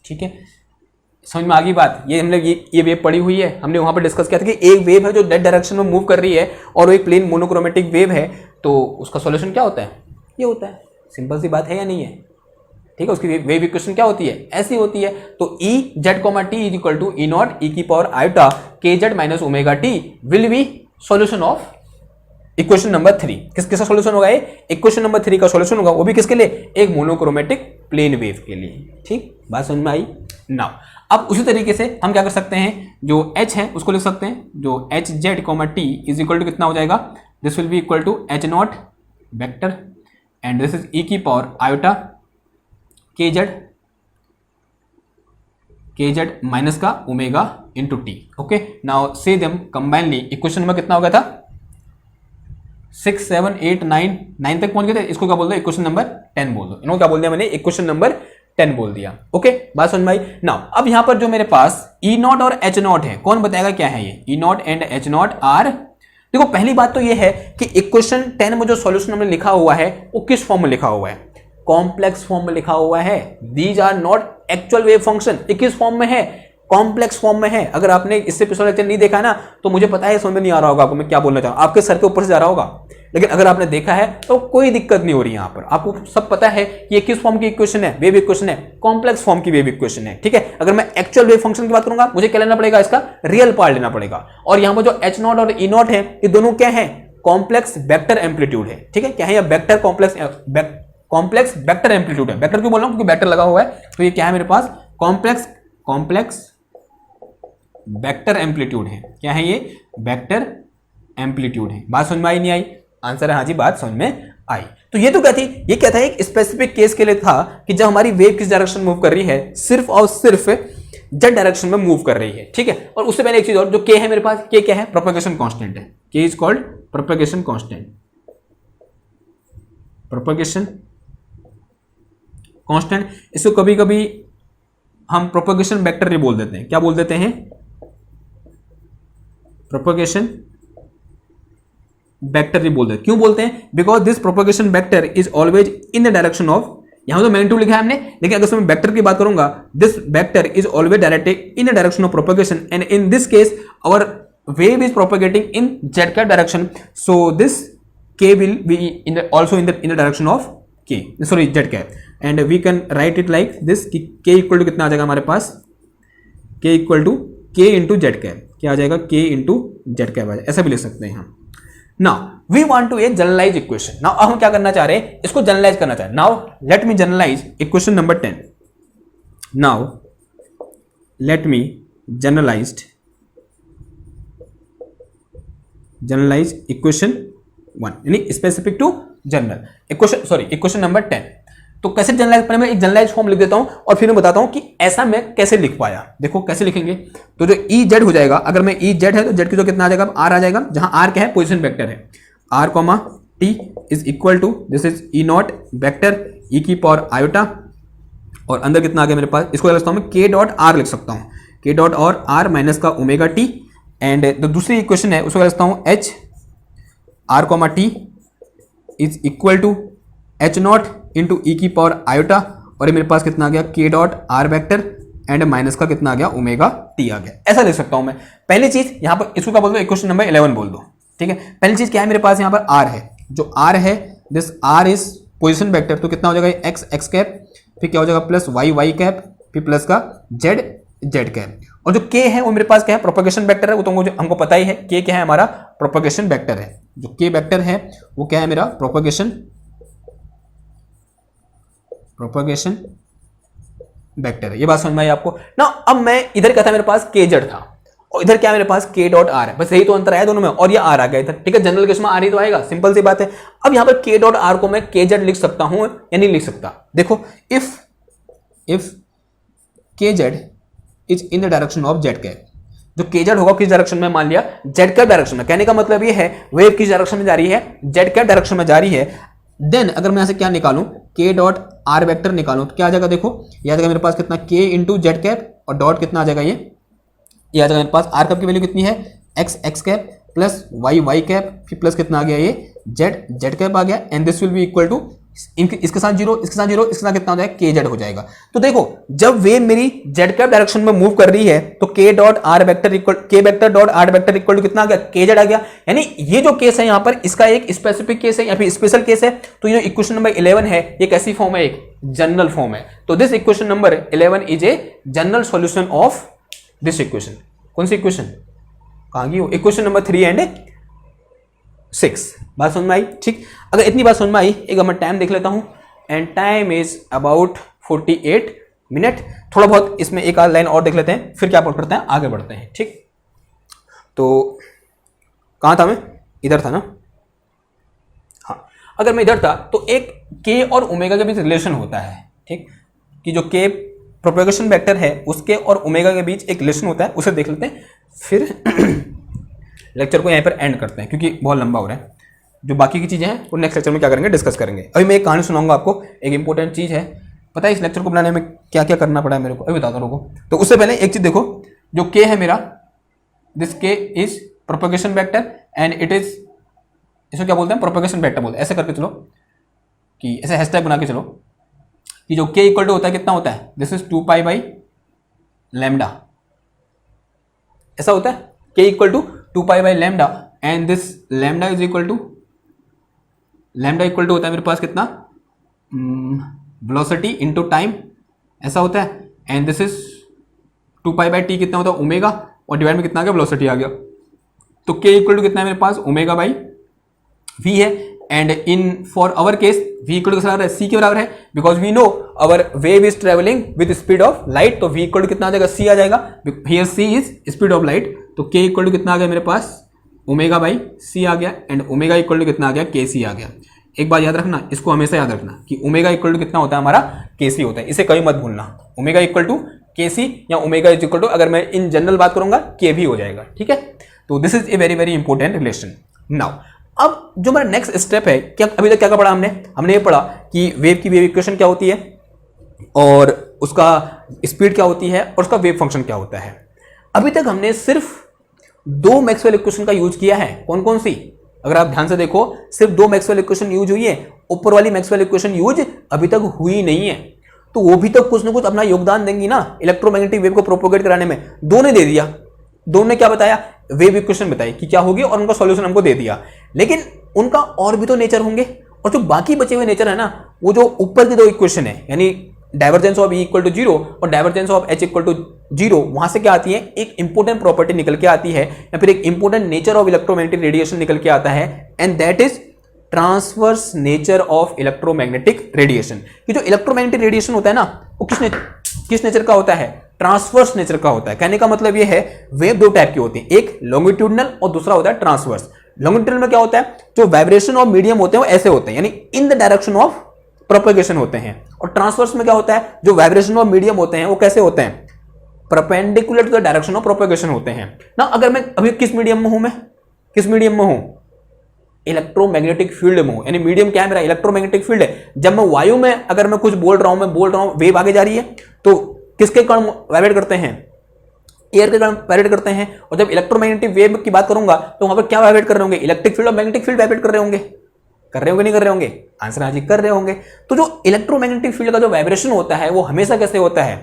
ठीक है, समझ में आ गई बात? ये हमने ये वेव पढ़ी हुई है, हमने वहां पर डिस्कस किया था कि एक वेव है जो जेड डायरेक्शन में मूव कर रही है और वो एक प्लेन मोनोक्रोमेटिक वेव है, तो उसका सॉल्यूशन क्या होता है? ये होता है। सिंपल सी बात है या नहीं है? ठीक है, उसकी वेव इक्वेशन क्या होती है? ऐसी होती है। तो E Z comma T is equal to E naught E की power iota K Z minus omega T will be solution of equation number 3। किसका सॉल्यूशन होगा? ये इक्वेशन नंबर 3 का सॉल्यूशन होगा, वो भी किसके लिए? एक मोनोक्रोमेटिक प्लेन वेव के लिए। ठीक, बात समझ में आई? नाउ अब उसी तरीके से हम क्या कर सकते हैं, जो h है उसको लिख सकते हैं, जो H Z comma T is equal to कितना हो जाएगा? This will be equal to H naught vector and this is E की power iota K Z minus का omega into T. Okay, now say them combinedly. Equation number कितना हो गया था? 6, 7, 8, 9 तक पहुंच गए थे। इसको क्या बोल दो? इक्वेशन नंबर 10 बोल दो। इनको क्या बोल दिया मैंने? इक्वेशन नंबर 10 बोल दिया। ओके, बात समझ में आई। नाउ अब यहां पर जो मेरे पास E0 और H0 है, कौन बताएगा क्या है ये E0 एंड H0 आर। देखो पहली बात तो ये है कि इक्वेशन 10 में जो सॉल्यूशन हमने लिखा हुआ है वो किस फॉर्म में लिखा हुआ है, कॉम्प्लेक्स फॉर्म में लिखा हुआ है। These are not actual wave function, ये किस फॉर्म में है, कॉम्प्लेक्स फॉर्म में है। अगर आपने इससे पिछला लेक्चर नहीं देखा ना तो मुझे पता है समझ में नहीं आ रहा होगा आपको मैं क्या बोलना चाहूँ, आपके सर के ऊपर से जा रहा होगा। लेकिन अगर आपने देखा है तो कोई दिक्कत नहीं हो रही, यहां पर आपको सब पता है कि ये किस फॉर्म की इक्वेशन है, वेव इक्वेशन है, कॉम्प्लेक्स फॉर्म की वेव इक्वेशन है। ठीक है, अगर मैं एक्चुअल वेव फंक्शन की बात करूंगा मुझे क्या लेना पड़ेगा, इसका रियल पार्ट लेना पड़ेगा। और यहां पर जो H0 और E0 है ये दोनों क्या है, कॉम्प्लेक्स वेक्टर एम्पलीट्यूड है। ठीक है, क्या है, वेक्टर कॉम्प्लेक्स वेक्टर एम्पलीट्यूड है। वेक्टर क्यों बोल रहा हूं, क्योंकि वेक्टर लगा हुआ है, तो ये क्या है मेरे पास, कॉम्प्लेक्स वेक्टर एम्पलीट्यूड है। क्या है ये, वेक्टर एम्पलीट्यूड है। बात समझ में आई नहीं आई, आंसर है हाँ जी, बात समझ में आई। तो ये तो क्या थी, ये क्या था, एक स्पेसिफिक केस के लिए था कि जब हमारी वेव किस डायरेक्शन मूव कर रही है, सिर्फ और सिर्फ जेड डायरेक्शन में मूव कर रही है। ठीक है, और उससे पहले एक चीज और, जो के है मेरे पास, के क्या है, प्रोपेगेशन कांस्टेंट है। के is called propagation constant, propagation constant. इसको कभी कभी हम प्रोपेगेशन वेक्टर भी बोल देते हैं। क्या बोल देते हैं, प्रोपेगेशन वेक्टर भी बोलते हैं। क्यों बोलते हैं, because this propagation vector is always in the direction of, यहां तो मैग्नीट्यूड लिखा है हमने, लेकिन अगर मैं वेक्टर की बात करूंगा, this vector is always directed in the direction of propagation and in this case our wave is propagating in Z cap direction, so this k will be also in the direction of k, sorry z cap, and we can write it like this कि k equal to कितना आ जाएगा हमारे पास, k equal to k into z cap, क्या आ जाएगा, k into z cap आ जाएगा, ऐसा भी लिख सकते हैं हम। Now we want to a generalize equation. Now अब हम क्या करना चाह रहे हैं, इसको जनरलाइज करना चाह रहे हैं। Now let me generalize equation number 10. Now let me generalize equation 1 यानी specific to general equation, sorry equation number 10। तो कैसे जनरलाइज करें, मैं एक जनरलाइज फॉर्म लिख देता हूं और फिर मैं बताता हूं कि ऐसा मैं कैसे लिख पाया। देखो कैसे लिखेंगे, तो जो ई जेड हो जाएगा, अगर मैं ई जेड है तो जेड की जो कितना आ जाएगा, आर आ जाएगा, जहां आर क्या है, पोजीशन वेक्टर है। R comma T is equal to this is E naught vector E की पावर आयोटा, और अंदर कितना आ गया मेरे पास, इसको लिखता हूं मैं के डॉट आर लिख सकता हूं, के डॉट और आर माइनस का ओमेगा टी। एंड जो दूसरी इक्वेशन है उसको लिखता हूं H R comma T is equal to H naught into E की पावर आयोटा, और ये मेरे पास कितना आ गया, के dot R vector and minus का कितना आ गया, ओमेगा टी आ गया। ऐसा लिख सकता हूं मैं। पहली चीज यहां पर इसको क्या बोल दो, इक्वेशन नंबर 11 बोल दो। ठीक है, पहली चीज क्या है मेरे पास, यहां पर आर है, जो आर है this R is position vector, तो कितना हो जाएगा, एक्स एक्स कैप, फिर क्या हो जाएगा प्लस वाई वाई कैप, फिर प्लस का जेड जेड कैप, और जो के है वो मेरे पास क्या है, प्रोपेगेशन वेक्टर है, वो तो मुझे हमको पता ही है, के क्या है हमारा, प्रोपेगेशन वेक्टर है। जो के वेक्टर है वो क्या है मेरा, प्रोपेगेशन वेक्टर है। ये बात समझ में आई आपको ना। अब मैं इधर क्या था मेरे पास, के जेड था, और इधर क्या मेरे पास के डॉट आर है, बस यही तो अंतर आया दोनों में, और ये आर आ गया इधर। ठीक है, जनरल केस में आर ही तो आएगा, सिंपल सी बात है। अब यहां पर के डॉट आर को मैं के जेड लिख सकता हूं या नहीं लिख सकता, देखो इफ के Z is in the direction of Z cap, जो के जेड होगा किस डायरेक्शन में, मान लिया जेड कैप डायरेक्शन में, कहने का मतलब ये है वेव किस डायरेक्शन में जा रही है, जेड कैप डायरेक्शन में जा रही है। देन अगर मैं यहां से क्या निकालूं, के डॉट आर वेक्टर निकालूं तो क्या आ जाएगा, देखो ये आ जाएगा मेरे पास कितना, के इंटू जेड कैप, और डॉट कितना आ जाएगा, ये आ जाएगा मेरे पास, आर कैप की वैल्यू कितनी है, X X cap plus Y Y cap, फिर प्लस कितना आ गया, ये जेड जेड कैप आ गया, and this will be equal to इसके साथ जीरो, इसके साथ जीरो, इसके साथ कितना हो जाएगा, के जेड हो जाएगा। तो देखो जब वेव मेरी जेड कैप डायरेक्शन में मूव कर रही है तो K dot R vector equal, K vector dot R vector equal to कितना आ गया, के जेड आ गया। यानी ये जो केस है यहाँ पर, इसका एक स्पेसिफिक केस है या फिर स्पेशल केस है। तो ये जो इक्वेशन नंबर 11 है ये कैसी फॉर्म है, एक जनरल फॉर्म है। तो this equation number 11 is a general solution of this equation. कौन सी इक्वेशन, कहां गई वो, इक्वेशन नंबर 3 एंड 6। बात समझ में आई, ठीक। अगर इतनी बात समझ में आई, एक मैं टाइम देख लेता हूं, and time is about 48 minute. थोड़ा बहुत इसमें एक आध लाइन और देख लेते हैं, फिर क्या करते हैं, आगे बढ़ते हैं। ठीक, तो कहां था मैं, इधर था ना, हाँ। अगर मैं इधर था तो एक के और ओमेगा के बीच रिलेशन होता है, ठीक, कि जो के प्रोपेगेशन वेक्टर है उसके और ओमेगा के बीच एक रिलेशन होता है, उसे देख लेते हैं, फिर लेक्चर को यहीं पर एंड करते हैं क्योंकि बहुत लंबा हो रहा है। जो बाकी की चीज़ें हैं वो नेक्स्ट लेक्चर में क्या करेंगे, डिस्कस करेंगे। अभी मैं एक कहानी सुनाऊंगा आपको, एक इंपॉर्टेंट चीज़ है, पता है इस लेक्चर को बनाने में क्या क्या करना पड़ा है मेरे को, अभी बताता हूँ। तो उससे पहले एक चीज देखो, जो के है मेरा, दिस के is propagation vector and it is, इसको क्या बोलते हैं, प्रोपेगेशन वेक्टर बोलते हैं। ऐसे करके चलो कि ऐसे हैशटैग बना के चलो कि जो के इक्वल टू होता है कितना होता है, this is 2 pi by lambda, ऐसा होता है K equal to 2 pi by lambda and this lambda is equal to, lambda equal to होता है मेरे पास कितना, वेलोसिटी इनटू टाइम, ऐसा होता है। And this is 2 pi by T कितना होता है, ओमेगा, और डिवाइड में कितना आ गया, वेलोसिटी आ गया। तो के इक्वल टू कितना है मेरे पास, ओमेगा बाई वी है। And in for our case v equal to बराबर है c के बराबर है, because we know our wave is travelling with speed of light, तो v इक्वल टू कितना आ जाएगा, c आ जाएगा। Here c is speed of light, तो k इक्वल टू कितना आ गया मेरे पास, ओमेगा बाई c आ गया। एंड ओमेगा इक्वल टू कितना आ गया, kc आ गया। एक बात याद रखना, इसको हमेशा याद रखना कि ओमेगा इक्वल टू कितना होता है हमारा, kc होता है, इसे कभी मत भूलना। ओमेगा इक्वल टू kc या ओमेगा इज इक्वल टू, अगर मैं इन जनरल बात करूंगा k भी हो जाएगा, ठीक है। तो this is a very very important relation. Now अब जो हमारा नेक्स्ट स्टेप है, क्या अभी तक क्या पढ़ा हमने ये पढ़ा कि वेव की वेव इक्वेशन क्या होती है और उसका स्पीड क्या होती है और उसका वेव फंक्शन क्या होता है। अभी तक हमने सिर्फ 2 मैक्सवेल इक्वेशन का यूज किया है। कौन कौन सी, अगर आप ध्यान से देखो, सिर्फ 2 मैक्सवेल इक्वेशन यूज हुई है, ऊपर वाली मैक्सवेल इक्वेशन यूज अभी तक हुई नहीं है। तो वो भी तो कुछ ना कुछ अपना योगदान देंगी ना इलेक्ट्रोमैग्नेटिक वेव को प्रोपोगेट कराने में। दो ने दे दिया, दो ने क्या बताया, वेव इक्वेशन बताई कि क्या होगी और उनका सॉल्यूशन हमको दे दिया, लेकिन उनका और भी तो नेचर होंगे। और जो बाकी बचे हुए नेचर है ना, वो जो ऊपर की 2 इक्वेशन है, यानी divergence of E equal to 0 और divergence of H equal to 0, वहां से क्या आती है, एक इंपॉर्टेंट प्रॉपर्टी निकल के आती है, या फिर एक important nature of electromagnetic radiation निकल के आता है, and that is transverse nature of electromagnetic radiation. कि जो इलेक्ट्रोमैग्नेटिक रेडिएशन होता है ना, वो किस नेचर का होता है, ट्रांसवर्स नेचर का होता है। कहने का मतलब ये है, वेव 2 टाइप की होती है, एक लॉन्गिट्यूडनल और दूसरा होता है ट्रांसवर्स। लॉन्गिट्यूडनल में क्या होता है, जो वाइब्रेशन ऑफ मीडियम होते हैं वो ऐसे होते हैं, यानी इन द डायरेक्शन ऑफ प्रोपेगेशन होते हैं। और ट्रांसवर्स में क्या होता है, जो वाइब्रेशन ऑफ मीडियम होते हैं वो कैसे होते हैं, perpendicular to the direction of propagation होते हैं ना। अगर मैं अभी किस मीडियम में हूं, मैं किस मीडियम में हूं, इलेक्ट्रोमैग्नेटिक फील्ड में हूं, यानी मीडियम क्या है मेरा, इलेक्ट्रोमैग्नेटिक फील्ड है। जब मैं वायु में अगर मैं कुछ बोल रहा हूं, वेव आगे जा रही है, तो किसके कण वाइब्रेट करते हैं, एयर के कण वाइब्रेट करते हैं। और जब इलेक्ट्रोमैग्नेटिक वेव की बात करूंगा तो वहां पर क्या वाइब्रेट कर रहे होंगे, इलेक्ट्रिक फील्ड और मैग्नेटिक फील्ड वाइब्रेट कर रहे होंगे, नहीं कर रहे होंगे, आंसर आज कर रहे होंगे। तो जो इलेक्ट्रोमैग्नेटिक फील्ड का जो वाइब्रेशन होता है वो हमेशा कैसे होता है,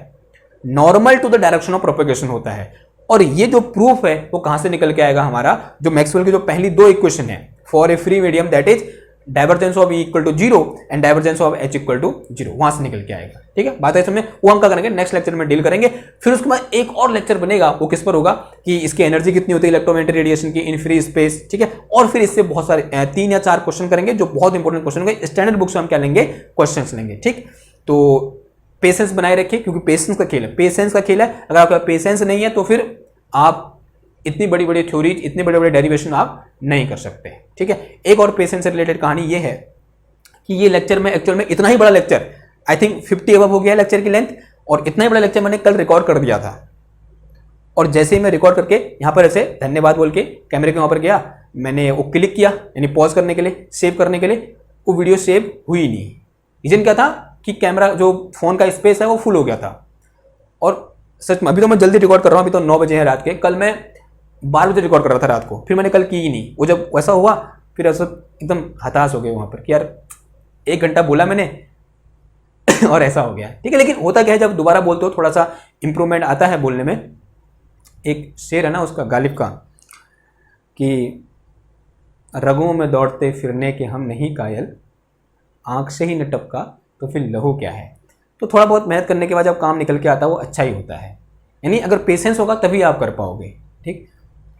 normal to the direction of propagation होता है। और ये जो प्रूफ है वो कहां से निकल के आएगा, हमारा जो मैक्सवेल की जो पहली 2 इक्वेशन है, for a free medium that is divergence of E equal to 0 and divergence of H equal to 0, वहां से निकल के आएगा। ठीक है, बात है इसमें, वो हम क्या करेंगे नेक्स्ट लेक्चर में डील करेंगे। फिर उसके बाद एक और लेक्चर बनेगा, वो किस पर होगा कि इसकी एनर्जी कितनी होती है इलेक्ट्रोमैग्नेटिक रेडिएशन की इन फ्री स्पेस। ठीक है, और फिर इससे बहुत सारे 3 या 4 क्वेश्चन करेंगे जो बहुत इंपॉर्टेंट क्वेश्चन होंगे। स्टैंडर्ड बुक से हम क्या लेंगे, क्वेश्चन लेंगे। ठीक, तो पेशेंस बनाए रखिए, क्योंकि पेशेंस का खेल है, पेशेंस का खेल है। अगर आपका पेशेंस नहीं है तो फिर आप इतनी बड़ी बड़ी थ्योरीज, इतने बड़े बड़े डेरिवेशन आप नहीं कर सकते। ठीक है, एक और पेशेंस से रिलेटेड कहानी ये है कि ये लेक्चर में एक्चुअल में इतना ही बड़ा लेक्चर, आई थिंक 50 अबव हो गया लेक्चर की लेंथ, और इतना ही बड़ा लेक्चर मैंने कल रिकॉर्ड कर दिया था। और जैसे ही मैं रिकॉर्ड करके यहाँ पर ऐसे धन्यवाद बोल के कैमरे के वहाँ पर गया, मैंने वो क्लिक किया यानी पॉज करने के लिए, सेव करने के लिए, वो वीडियो सेव हुई नहीं। रीजन क्या था कि कैमरा जो फोन का स्पेस है वो फुल हो गया था। और सच में अभी तो मैं जल्दी रिकॉर्ड कर रहा हूँ, अभी तो 9 बजे है रात के, कल मैं 12 बजे रिकॉर्ड कर रहा था रात को, फिर मैंने कल की ही नहीं। वो जब वैसा हुआ फिर ऐसा एकदम हताश हो गए वहाँ पर कि यार 1 घंटा बोला मैंने और ऐसा हो गया। ठीक है, लेकिन होता क्या है जब दोबारा बोलते हो थोड़ा सा इंप्रूवमेंट आता है बोलने में। एक शेर है ना उसका, गालिब का, कि रगों में दौड़ते फिरने के हम नहीं कायल, आंख से ही न टपका तो फिर लहू क्या है। तो थोड़ा बहुत मेहनत करने के बाद जब काम निकल के आता है वो अच्छा ही होता है, यानी अगर पेशेंस होगा तभी आप कर पाओगे। ठीक,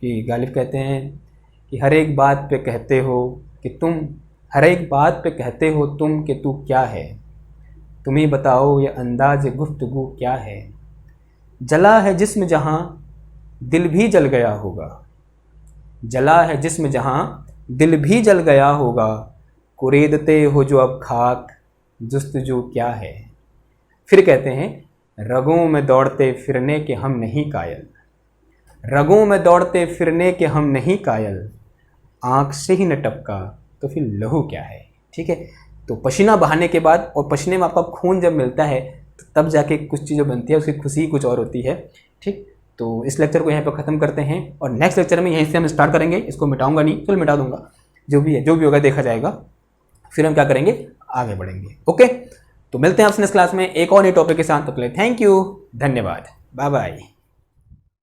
कि गालिब कहते हैं कि हर एक बात पे कहते हो कि तुम, हर एक बात पे कहते हो तुम कि तू क्या है, तुम ही बताओ ये अंदाज गुफ्तगू क्या है। जला है जिस्म जहाँ दिल भी जल गया होगा, जला है जिस्म जहाँ दिल भी जल गया होगा, कुरेदते हो जो अब खाक जुस्तजू क्या है। फिर कहते हैं रगों में दौड़ते फिरने के हम नहीं कायल, रगों में दौड़ते फिरने के हम नहीं कायल, आँख से ही न टपका तो फिर लहू क्या है। ठीक है, तो पसीना बहाने के बाद और पसीने में आपका खून जब मिलता है तो तब जाके कुछ चीज़ें बनती है, उसकी खुशी ही कुछ और होती है। ठीक, तो इस लेक्चर को यहाँ पर ख़त्म करते हैं और नेक्स्ट लेक्चर में यहीं से हम स्टार्ट करेंगे। इसको मिटाऊंगा नहीं, चलो मिटा दूंगा, जो भी है जो भी होगा देखा जाएगा, फिर हम क्या करेंगे आगे बढ़ेंगे। ओके, तो मिलते हैं आपसे नेक्स्ट क्लास में एक और नई टॉपिक के साथ। तो पहले थैंक यू, धन्यवाद, बाय बाय।